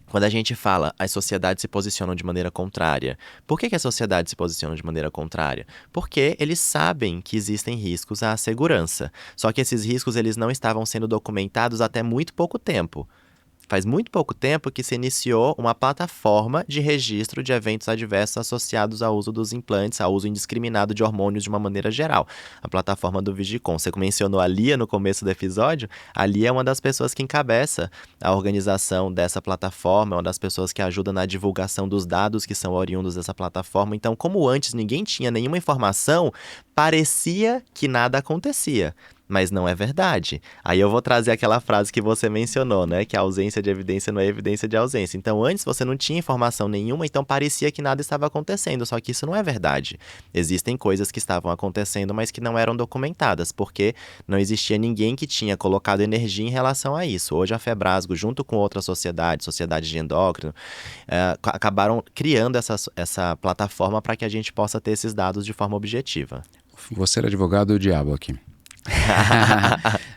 quando a gente fala as sociedades se posicionam de maneira contrária. Por que a sociedade se posiciona de maneira contrária? Porque eles sabem que existem riscos à segurança. Só que esses riscos eles não estavam sendo documentados até muito pouco tempo. Faz muito pouco tempo que se iniciou uma plataforma de registro de eventos adversos associados ao uso dos implantes, ao uso indiscriminado de hormônios de uma maneira geral. A plataforma do Vigicom. Você mencionou a Lia no começo do episódio. A Lia é uma das pessoas que encabeça a organização dessa plataforma, é uma das pessoas que ajuda na divulgação dos dados que são oriundos dessa plataforma. Então, como antes ninguém tinha nenhuma informação, parecia que nada acontecia. mas não é verdade. Aí eu vou trazer aquela frase que você mencionou, né? Que a ausência de evidência não é evidência de ausência. Então, antes você não tinha informação nenhuma, então parecia que nada estava acontecendo. Só que isso não é verdade. Existem coisas que estavam acontecendo, mas que não eram documentadas, porque não existia ninguém que tinha colocado energia em relação a isso. Hoje a Febrasgo, junto com outras sociedades de endócrino, acabaram criando essa plataforma para que a gente possa ter esses dados de forma objetiva. Você era advogado do diabo aqui.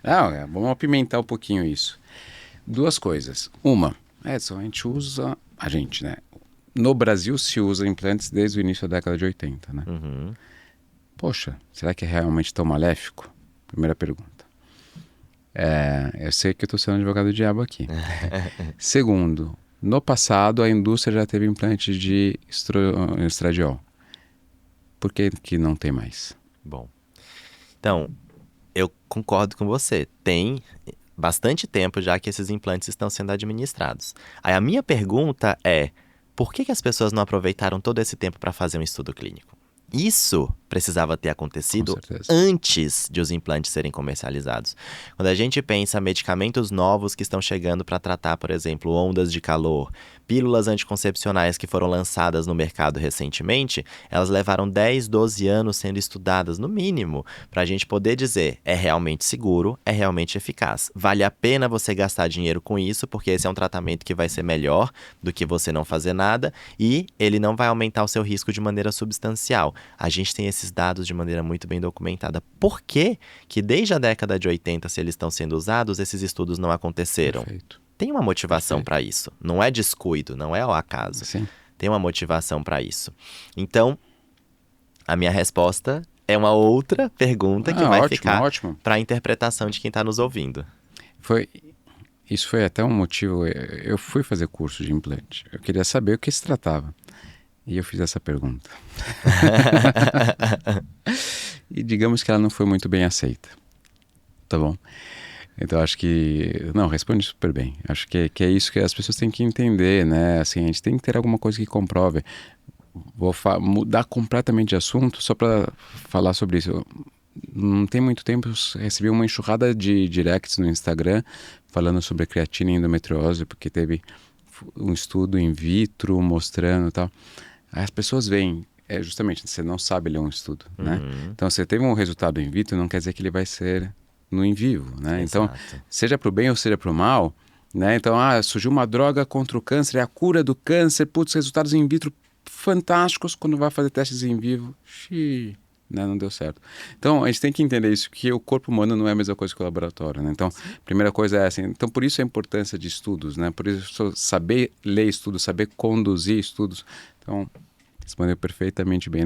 Não, vamos apimentar um pouquinho isso. Duas coisas. Uma, Edson, a gente, né? No Brasil se usa implantes desde o início da década de 80, né? Uhum. Poxa, será que é realmente tão maléfico? Primeira pergunta. Eu sei que eu estou sendo advogado do diabo aqui. Segundo, no passado a indústria já teve implante de estradiol. Por que não tem mais? Bom, então, eu concordo com você. Tem bastante tempo já que esses implantes estão sendo administrados. Aí a minha pergunta é, por que as pessoas não aproveitaram todo esse tempo para fazer um estudo clínico? Isso precisava ter acontecido antes de os implantes serem comercializados. Quando a gente pensa em medicamentos novos que estão chegando para tratar, por exemplo, ondas de calor, pílulas anticoncepcionais que foram lançadas no mercado recentemente, elas levaram 10, 12 anos sendo estudadas, no mínimo, para a gente poder dizer é realmente seguro, é realmente eficaz. Vale a pena você gastar dinheiro com isso, porque esse é um tratamento que vai ser melhor do que você não fazer nada e ele não vai aumentar o seu risco de maneira substancial. A gente tem esses dados de maneira muito bem documentada. Por que desde a década de 80, se eles estão sendo usados, esses estudos não aconteceram? Perfeito. Tem uma motivação para isso. Não é descuido, não é ao acaso. Sim. Tem uma motivação para isso. Então, a minha resposta é uma outra pergunta que vai ótimo, ficar ótimo. para a interpretação de quem está nos ouvindo. Isso foi até um motivo. Eu fui fazer curso de implante. Eu queria saber o que se tratava. E eu fiz essa pergunta. E digamos que ela não foi muito bem aceita. Tá bom? Então acho que... Não, responde super bem. Acho que é isso que as pessoas têm que entender, né? Assim, a gente tem que ter alguma coisa que comprove. Vou mudar completamente de assunto só para falar sobre isso. Não tem muito tempo eu recebi uma enxurrada de directs no Instagram falando sobre a creatina e endometriose, porque teve um estudo in vitro mostrando e tal. As pessoas veem, justamente, você não sabe ler um estudo, né? Então, você teve um resultado in vitro, não quer dizer que ele vai ser no in vivo, né? Exato. Então, seja para o bem ou seja para o mal, né? Então, surgiu uma droga contra o câncer, é a cura do câncer, putz, resultados in vitro fantásticos, quando vai fazer testes em vivo, né? Não deu certo. Então, a gente tem que entender isso, que o corpo humano não é a mesma coisa que o laboratório, né? Então, a primeira coisa é assim, então por isso a importância de estudos, né? Por isso saber ler estudos, saber conduzir estudos. Então, respondeu perfeitamente bem,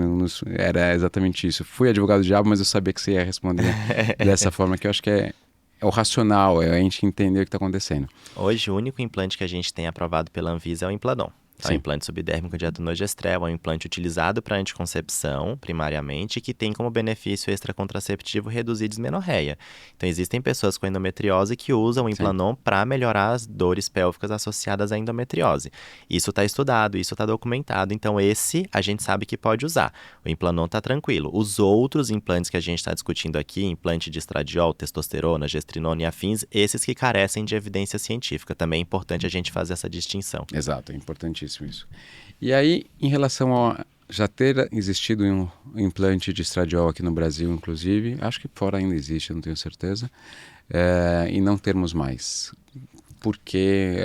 era exatamente isso. Fui advogado do diabo, mas eu sabia que você ia responder dessa forma, que eu acho que é o racional, é a gente entender o que está acontecendo. Hoje, o único implante que a gente tem aprovado pela Anvisa é o Implanon. É um implante subdérmico de etonogestrel, é um implante utilizado para anticoncepção, primariamente, que tem como benefício extracontraceptivo reduzir dismenorreia. Então, existem pessoas com endometriose que usam o Implanon para melhorar as dores pélvicas associadas à endometriose. Isso está estudado, isso está documentado, então esse a gente sabe que pode usar. O Implanon está tranquilo. Os outros implantes que a gente está discutindo aqui, implante de estradiol, testosterona, gestrinona e afins, esses que carecem de evidência científica. Também é importante a gente fazer essa distinção. Exato, é importantíssimo isso. E aí, em relação a já ter existido um implante de estradiol aqui no Brasil, inclusive, acho que fora ainda existe, eu não tenho certeza, e não termos mais. Porque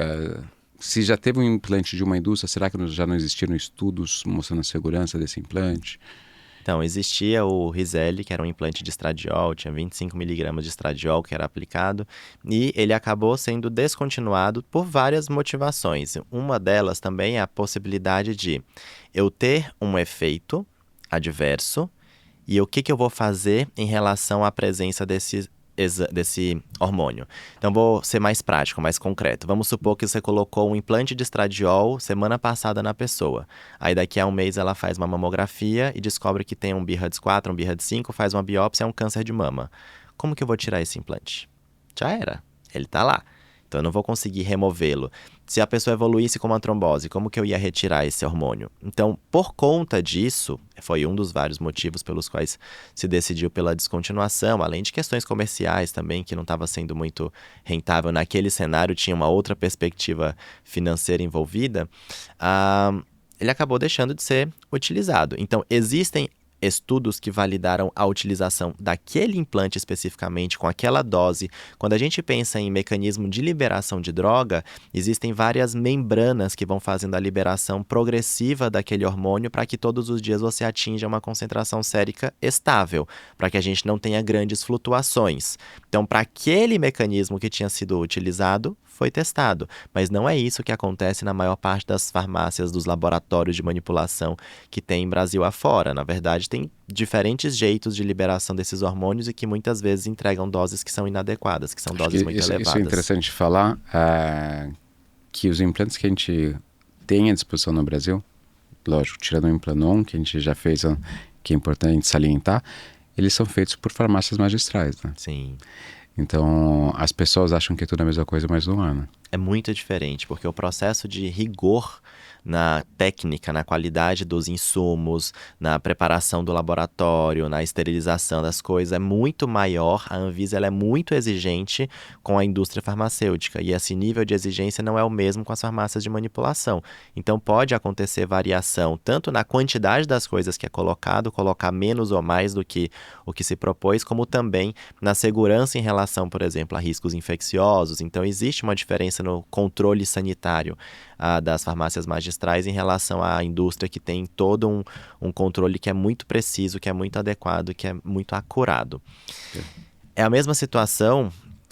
se já teve um implante de uma indústria, será que já não existiram estudos mostrando a segurança desse implante? Então, existia o Rizelli, que era um implante de estradiol, tinha 25 miligramas de estradiol que era aplicado, e ele acabou sendo descontinuado por várias motivações. Uma delas também é a possibilidade de eu ter um efeito adverso, e o que eu vou fazer em relação à presença desse hormônio. Então, vou ser mais prático, mais concreto. Vamos supor que você colocou um implante de estradiol semana passada na pessoa. Aí, daqui a um mês, ela faz uma mamografia e descobre que tem um BRADS4, um BRADS5, faz uma biópsia, é um câncer de mama. Como que eu vou tirar esse implante? Já era. Ele tá lá. Então eu não vou conseguir removê-lo. Se a pessoa evoluísse com uma trombose, como que eu ia retirar esse hormônio? Então, por conta disso, foi um dos vários motivos pelos quais se decidiu pela descontinuação, além de questões comerciais também, que não estava sendo muito rentável naquele cenário, tinha uma outra perspectiva financeira envolvida, ele acabou deixando de ser utilizado. Então, existem estudos que validaram a utilização daquele implante especificamente, com aquela dose. Quando a gente pensa em mecanismo de liberação de droga, existem várias membranas que vão fazendo a liberação progressiva daquele hormônio para que todos os dias você atinja uma concentração sérica estável, para que a gente não tenha grandes flutuações. Então, para aquele mecanismo que tinha sido utilizado, foi testado, mas não é isso que acontece na maior parte das farmácias, dos laboratórios de manipulação que tem em Brasil afora. Na verdade, tem diferentes jeitos de liberação desses hormônios e que muitas vezes entregam doses que são inadequadas, que são doses muito elevadas. Isso é interessante falar, que os implantes que a gente tem à disposição no Brasil, lógico, tirando o Implanon, que a gente já fez, que é importante salientar, eles são feitos por farmácias magistrais, né? Sim. Então, as pessoas acham que é tudo a mesma coisa, mas não é, né? É muito diferente, porque o processo de rigor na técnica, na qualidade dos insumos, na preparação do laboratório, na esterilização das coisas é muito maior. A Anvisa ela é muito exigente com a indústria farmacêutica e esse nível de exigência não é o mesmo com as farmácias de manipulação. Então pode acontecer variação tanto na quantidade das coisas que é colocado, colocar menos ou mais do que o que se propôs, como também na segurança em relação, por exemplo, a riscos infecciosos. Então existe uma diferença no controle sanitário das farmácias magistrais em relação à indústria que tem todo um controle que é muito preciso, que é muito adequado, que é muito acurado. É a mesma situação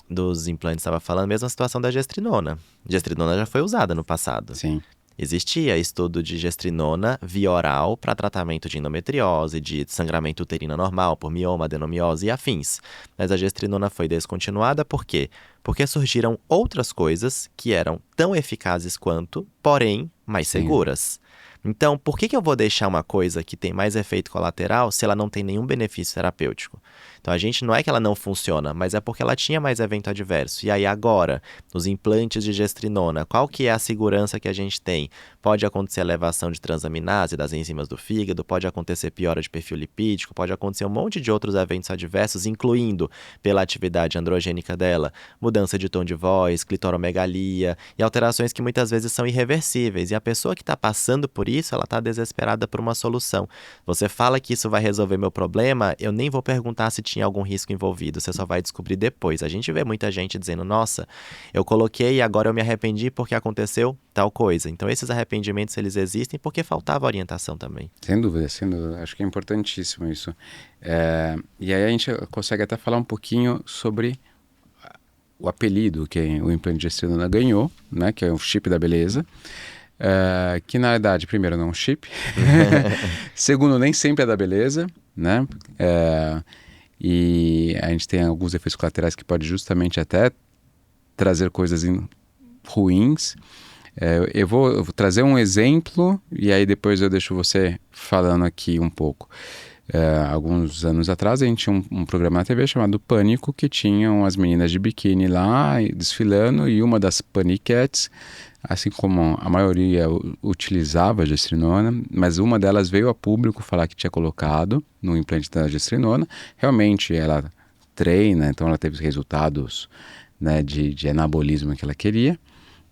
dos implantes, estava falando, a mesma situação da gestrinona. Gestrinona já foi usada no passado. Sim. Existia estudo de gestrinona via oral para tratamento de endometriose, de sangramento uterino normal, por mioma, adenomiose e afins. Mas a gestrinona foi descontinuada por quê? Porque surgiram outras coisas que eram tão eficazes quanto, porém mais seguras. Então, por que eu vou deixar uma coisa que tem mais efeito colateral se ela não tem nenhum benefício terapêutico? Então, a gente não é que ela não funciona, mas é porque ela tinha mais evento adverso. E aí, agora, nos implantes de gestrinona, qual que é a segurança que a gente tem? Pode acontecer elevação de transaminase das enzimas do fígado, pode acontecer piora de perfil lipídico, pode acontecer um monte de outros eventos adversos, incluindo, pela atividade androgênica dela, mudança de tom de voz, clitoromegalia e alterações que muitas vezes são irreversíveis. E a pessoa que está passando por isso, ela está desesperada por uma solução. Você fala que isso vai resolver meu problema, eu nem vou perguntar se tinha algum risco envolvido, você só vai descobrir depois. A gente vê muita gente dizendo, nossa, eu coloquei e agora eu me arrependi porque aconteceu tal coisa. Então esses arrependimentos, eles existem porque faltava orientação também. Sem dúvida, sem dúvida. Acho que é importantíssimo isso. E aí a gente consegue até falar um pouquinho sobre o apelido que o implante de gestrinona ganhou, né, que é o chip da beleza. Que na verdade, primeiro, não é um chip. Segundo, nem sempre é da beleza, né? E a gente tem alguns efeitos colaterais que pode justamente até trazer coisas ruins. Eu vou trazer um exemplo e aí depois eu deixo você falando aqui um pouco. Alguns anos atrás a gente tinha um programa na TV chamado Pânico, que tinham as meninas de biquíni lá desfilando, e uma das paniquetes, assim como a maioria utilizava a gestrinona, mas uma delas veio a público falar que tinha colocado no implante da gestrinona. Realmente ela treina, então ela teve resultados, né, de anabolismo que ela queria,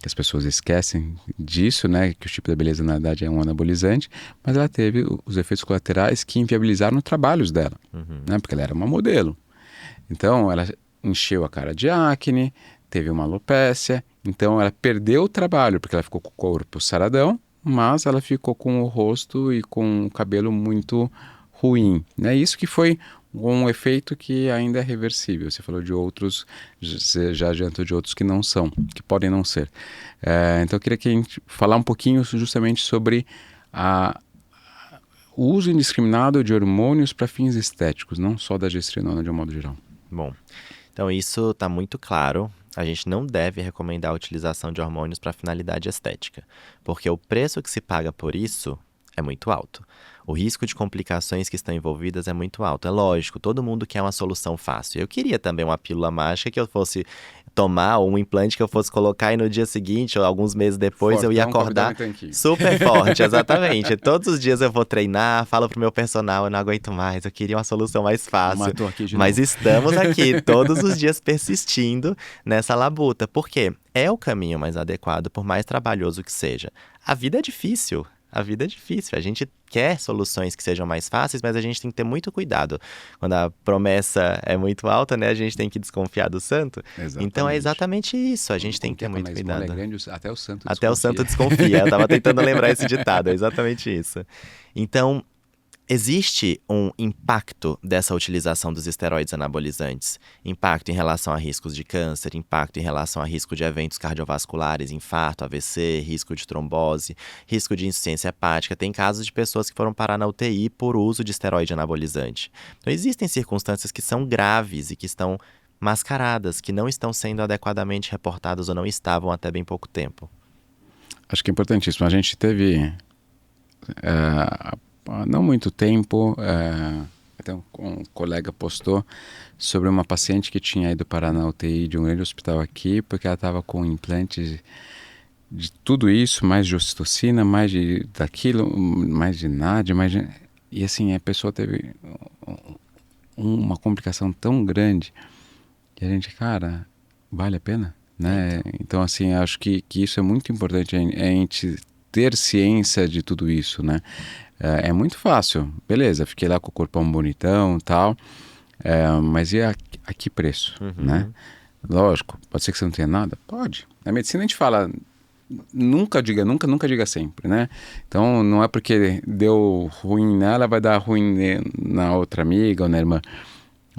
que as pessoas esquecem disso, né, que o chip da beleza na verdade é um anabolizante, mas ela teve os efeitos colaterais que inviabilizaram os trabalhos dela, né, porque ela era uma modelo. Então ela encheu a cara de acne, teve uma alopécia, então ela perdeu o trabalho, porque ela ficou com o corpo saradão, mas ela ficou com o rosto e com o cabelo muito ruim, né? Isso que foi um efeito que ainda é reversível. Você falou de outros, você já adiantou de outros que não são, que podem não ser. Então eu queria que a gente falar um pouquinho justamente sobre o uso indiscriminado de hormônios para fins estéticos, não só da gestrinona de um modo geral. Bom, então isso está muito claro. A gente não deve recomendar a utilização de hormônios para finalidade estética, porque o preço que se paga por isso é muito alto. O risco de complicações que estão envolvidas é muito alto. É lógico, todo mundo quer uma solução fácil. Eu queria também uma pílula mágica que eu fosse tomar, ou um implante que eu fosse colocar e no dia seguinte, ou alguns meses depois, eu ia Fortão com acordar abdômen tanquinho. super forte, exatamente. Todos os dias eu vou treinar, falo pro meu personal, eu não aguento mais, eu queria uma solução mais fácil. Matou aqui de Mas novo. estamos aqui todos os dias persistindo nessa labuta. Por quê? É o caminho mais adequado, por mais trabalhoso que seja. A vida é difícil. A vida é difícil. A gente quer soluções que sejam mais fáceis, mas a gente tem que ter muito cuidado. Quando a promessa é muito alta, né, a gente tem que desconfiar do santo. Exatamente. Então é exatamente isso. A gente tem que ter Como muito que é? Quando a esmola é cuidado. grande, até o santo Até o desconfia. santo desconfia. Eu tava tentando lembrar esse ditado, é exatamente isso. Então, existe um impacto dessa utilização dos esteroides anabolizantes. Impacto em relação a riscos de câncer, impacto em relação a risco de eventos cardiovasculares, infarto, AVC, risco de trombose, risco de insuficiência hepática. Tem casos de pessoas que foram parar na UTI por uso de esteroide anabolizante. Então, existem circunstâncias que são graves e que estão mascaradas, que não estão sendo adequadamente reportadas ou não estavam até bem pouco tempo. Acho que é importantíssimo. A gente teve, há não muito tempo, até um colega postou sobre uma paciente que tinha ido parar na UTI de um grande hospital aqui, porque ela estava com implantes de tudo isso, mais de ocitocina, mais de daquilo, mais de NAD, e assim, a pessoa teve uma complicação tão grande que a gente, cara, vale a pena? Né? Então, assim, acho que isso é muito importante, a gente ter ciência de tudo isso, né? É muito fácil, beleza, fiquei lá com o corpão bonitão e tal, mas e a que preço, né? Lógico, pode ser que você não tenha nada? Pode. Na medicina a gente fala, nunca diga sempre, né? Então não é porque deu ruim nela, vai dar ruim na outra amiga ou na irmã,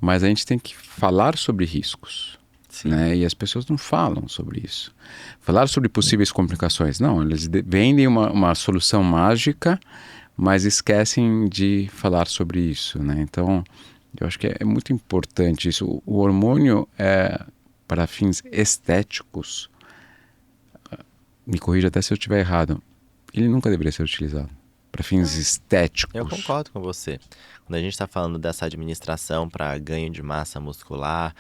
mas a gente tem que falar sobre riscos. Né? E as pessoas não falam sobre isso. Falar sobre possíveis complicações, não, eles vendem uma solução mágica, mas esquecem de falar sobre isso, né? Então, eu acho que é muito importante isso. O hormônio, para fins estéticos, me corrija até se eu estiver errado, ele nunca deveria ser utilizado para fins estéticos. Eu concordo com você. Quando a gente está falando dessa administração para ganho de massa muscular,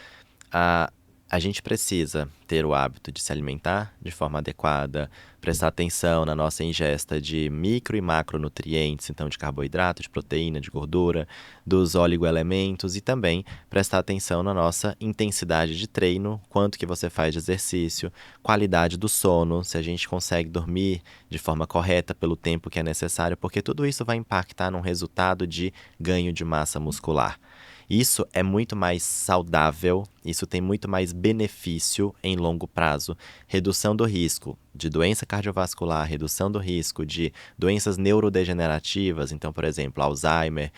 a gente precisa ter o hábito de se alimentar de forma adequada, prestar atenção na nossa ingesta de micro e macronutrientes, então de carboidrato, de proteína, de gordura, dos oligoelementos e também prestar atenção na nossa intensidade de treino, quanto que você faz de exercício, qualidade do sono, se a gente consegue dormir de forma correta pelo tempo que é necessário, porque tudo isso vai impactar num resultado de ganho de massa muscular. Isso é muito mais saudável, isso tem muito mais benefício em longo prazo. Redução do risco de doença cardiovascular, redução do risco de doenças neurodegenerativas, então, por exemplo, Alzheimer,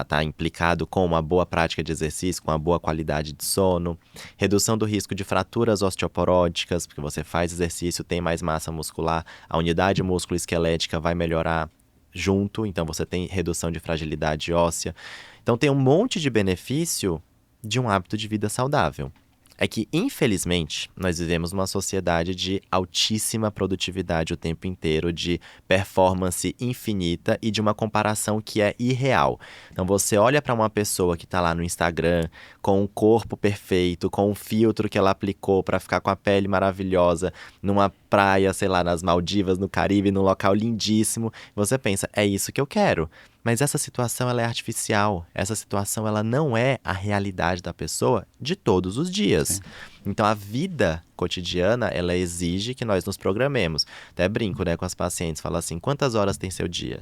está implicado com uma boa prática de exercício, com uma boa qualidade de sono. Redução do risco de fraturas osteoporóticas, porque você faz exercício, tem mais massa muscular, a unidade músculo-esquelética vai melhorar junto, então você tem redução de fragilidade óssea. Então tem um monte de benefício de um hábito de vida saudável. É que, infelizmente, nós vivemos numa sociedade de altíssima produtividade o tempo inteiro, de performance infinita e de uma comparação que é irreal. Então você olha para uma pessoa que está lá no Instagram, com um corpo perfeito, com um filtro que ela aplicou para ficar com a pele maravilhosa, numa praia, sei lá, nas Maldivas, no Caribe, num local lindíssimo. Você pensa, é isso que eu quero. Mas essa situação ela é artificial, essa situação ela não é a realidade da pessoa de todos os dias. Sim. Então a vida cotidiana, ela exige que nós nos programemos. Até brinco, né, com as pacientes, falo assim, quantas horas tem seu dia?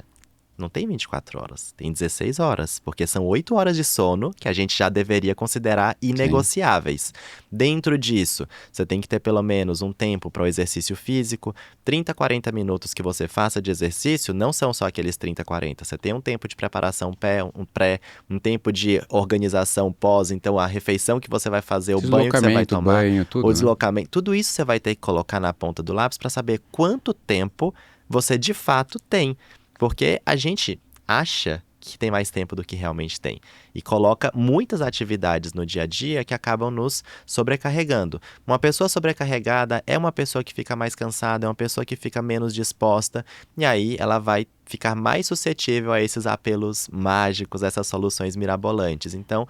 Não tem 24 horas, tem 16 horas, porque são 8 horas de sono que a gente já deveria considerar inegociáveis. Sim. Dentro disso, você tem que ter pelo menos um tempo para o exercício físico, 30, 40 minutos que você faça de exercício, não são só aqueles 30, 40, você tem um tempo de preparação um tempo de organização pós, então a refeição que você vai fazer, o banho que você vai tomar, tudo, o deslocamento, tudo isso você vai ter que colocar na ponta do lápis para saber quanto tempo você de fato tem. Porque a gente acha que tem mais tempo do que realmente tem. E coloca muitas atividades no dia a dia que acabam nos sobrecarregando. Uma pessoa sobrecarregada é uma pessoa que fica mais cansada, é uma pessoa que fica menos disposta. E aí ela vai ficar mais suscetível a esses apelos mágicos, essas soluções mirabolantes. Então,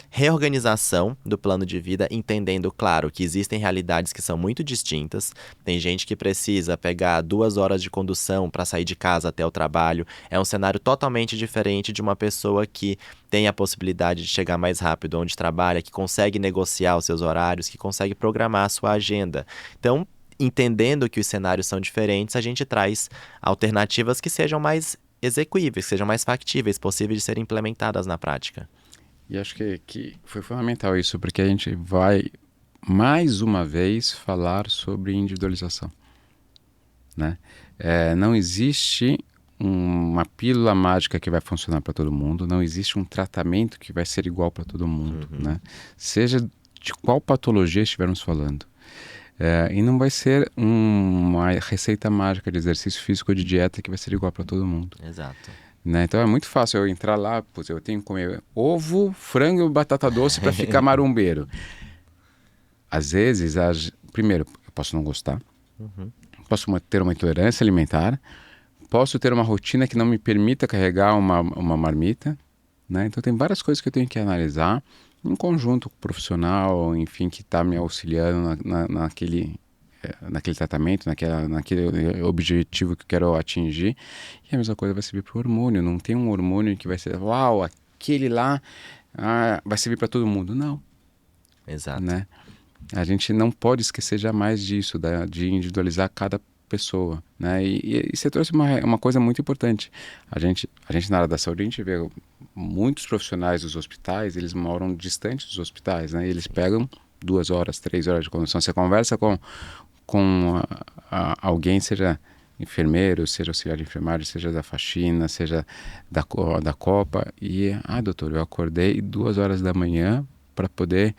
reorganização do plano de vida, entendendo, claro, que existem realidades que são muito distintas. Tem gente que precisa pegar 2 horas de condução para sair de casa até o trabalho. É um cenário totalmente diferente de uma pessoa que tem a possibilidade de chegar mais rápido onde trabalha, que consegue negociar os seus horários, que consegue programar a sua agenda. Então, entendendo que os cenários são diferentes, a gente traz alternativas que sejam mais execuíveis, que sejam mais factíveis, possíveis de serem implementadas na prática. E acho que foi fundamental isso, porque a gente vai, mais uma vez, falar sobre individualização, né? Não existe uma pílula mágica que vai funcionar para todo mundo, não existe um tratamento que vai ser igual para todo mundo, né? Seja de qual patologia estivermos falando. E não vai ser uma receita mágica de exercício físico ou de dieta que vai ser igual para todo mundo. Exato. Né? Então é muito fácil eu entrar lá, eu tenho que comer ovo, frango e batata doce para ficar marombeiro. Às vezes, primeiro, eu posso não gostar, posso ter uma intolerância alimentar, posso ter uma rotina que não me permita carregar uma marmita, né? Então tem várias coisas que eu tenho que analisar em conjunto com o profissional, enfim, que está me auxiliando naquele tratamento, naquele objetivo que eu quero atingir. E a mesma coisa vai servir para o hormônio. Não tem um hormônio que vai ser, uau, aquele lá vai servir para todo mundo. Não. Exato. Né? A gente não pode esquecer jamais disso, de individualizar cada pessoa, né? E você trouxe uma coisa muito importante. A gente na área da saúde, a gente vê muitos profissionais dos hospitais, eles moram distante dos hospitais, né? E eles pegam 2 horas, 3 horas de condução. Você conversa com alguém, seja enfermeiro, seja auxiliar de enfermagem, seja da faxina, seja da copa, e, doutor, eu acordei 2 horas da manhã para poder,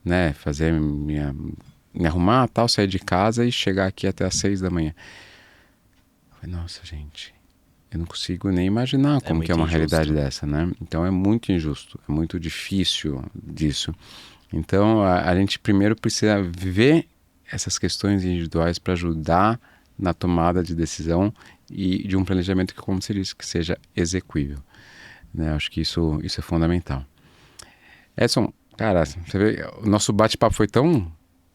né, fazer me arrumar, tal, sair de casa e chegar aqui até às 6 da manhã. Eu falei, nossa, gente, eu não consigo nem imaginar como que é uma realidade dessa, né? Então é muito injusto, é muito difícil disso. Então a gente primeiro precisa ver essas questões individuais para ajudar na tomada de decisão e de um planejamento que, como você disse, que seja execuível, né? Acho que isso é fundamental. Edson, cara, você vê, o nosso bate-papo foi tão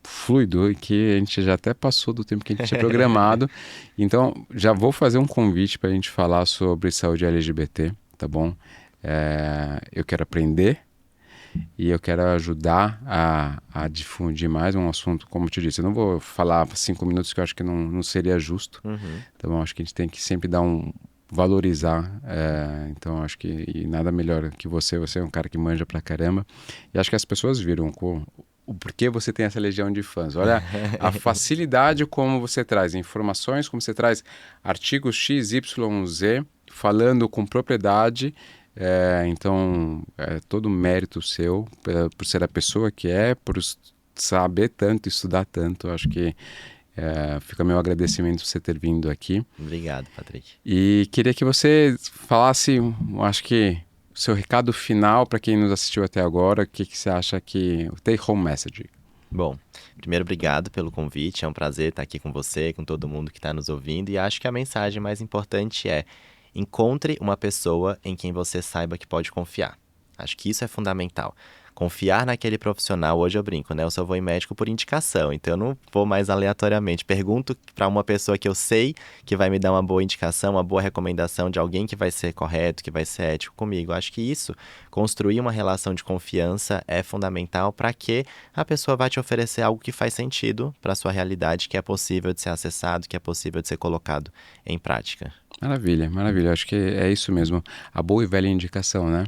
fluido que a gente já até passou do tempo que a gente tinha programado. Então, já vou fazer um convite para a gente falar sobre saúde LGBT, tá bom? Eu quero aprender e eu quero ajudar a difundir mais um assunto, como eu te disse. Eu não vou falar 5 minutos, que eu acho que não seria justo. Então, acho que a gente tem que sempre valorizar. Então, acho que e nada melhor que você é um cara que manja pra caramba. E acho que as pessoas viram o porquê você tem essa legião de fãs. Olha a facilidade como você traz informações, como você traz artigos X, Y, Z, falando com propriedade. Então, é todo mérito seu por ser a pessoa que por saber tanto, estudar tanto. Acho que fica meu agradecimento por você ter vindo aqui. Obrigado, Patrick. E queria que você falasse, acho que o seu recado final para quem nos assistiu até agora, o que você acha que o take home message? Bom, primeiro, obrigado pelo convite, é um prazer estar aqui com você, com todo mundo que está nos ouvindo, e acho que a mensagem mais importante é: encontre uma pessoa em quem você saiba que pode confiar. Acho que isso é fundamental. Confiar naquele profissional, hoje eu brinco, né? Eu só vou em médico por indicação, então eu não vou mais aleatoriamente. Pergunto para uma pessoa que eu sei que vai me dar uma boa indicação, uma boa recomendação de alguém que vai ser correto, que vai ser ético comigo. Acho que isso, construir uma relação de confiança é fundamental para que a pessoa vá te oferecer algo que faz sentido para a sua realidade, que é possível de ser acessado, que é possível de ser colocado em prática. Maravilha, maravilha. Acho que é isso mesmo. A boa e velha indicação, né?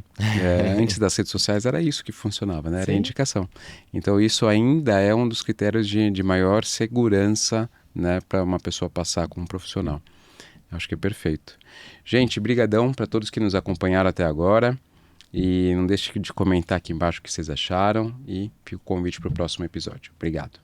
Antes das redes sociais era isso que funcionava, né? Era a indicação. Então isso ainda é um dos critérios de maior segurança, né, para uma pessoa passar com um profissional. Acho que é perfeito. Gente, brigadão para todos que nos acompanharam até agora. E não deixe de comentar aqui embaixo o que vocês acharam. E fica o convite para o próximo episódio. Obrigado.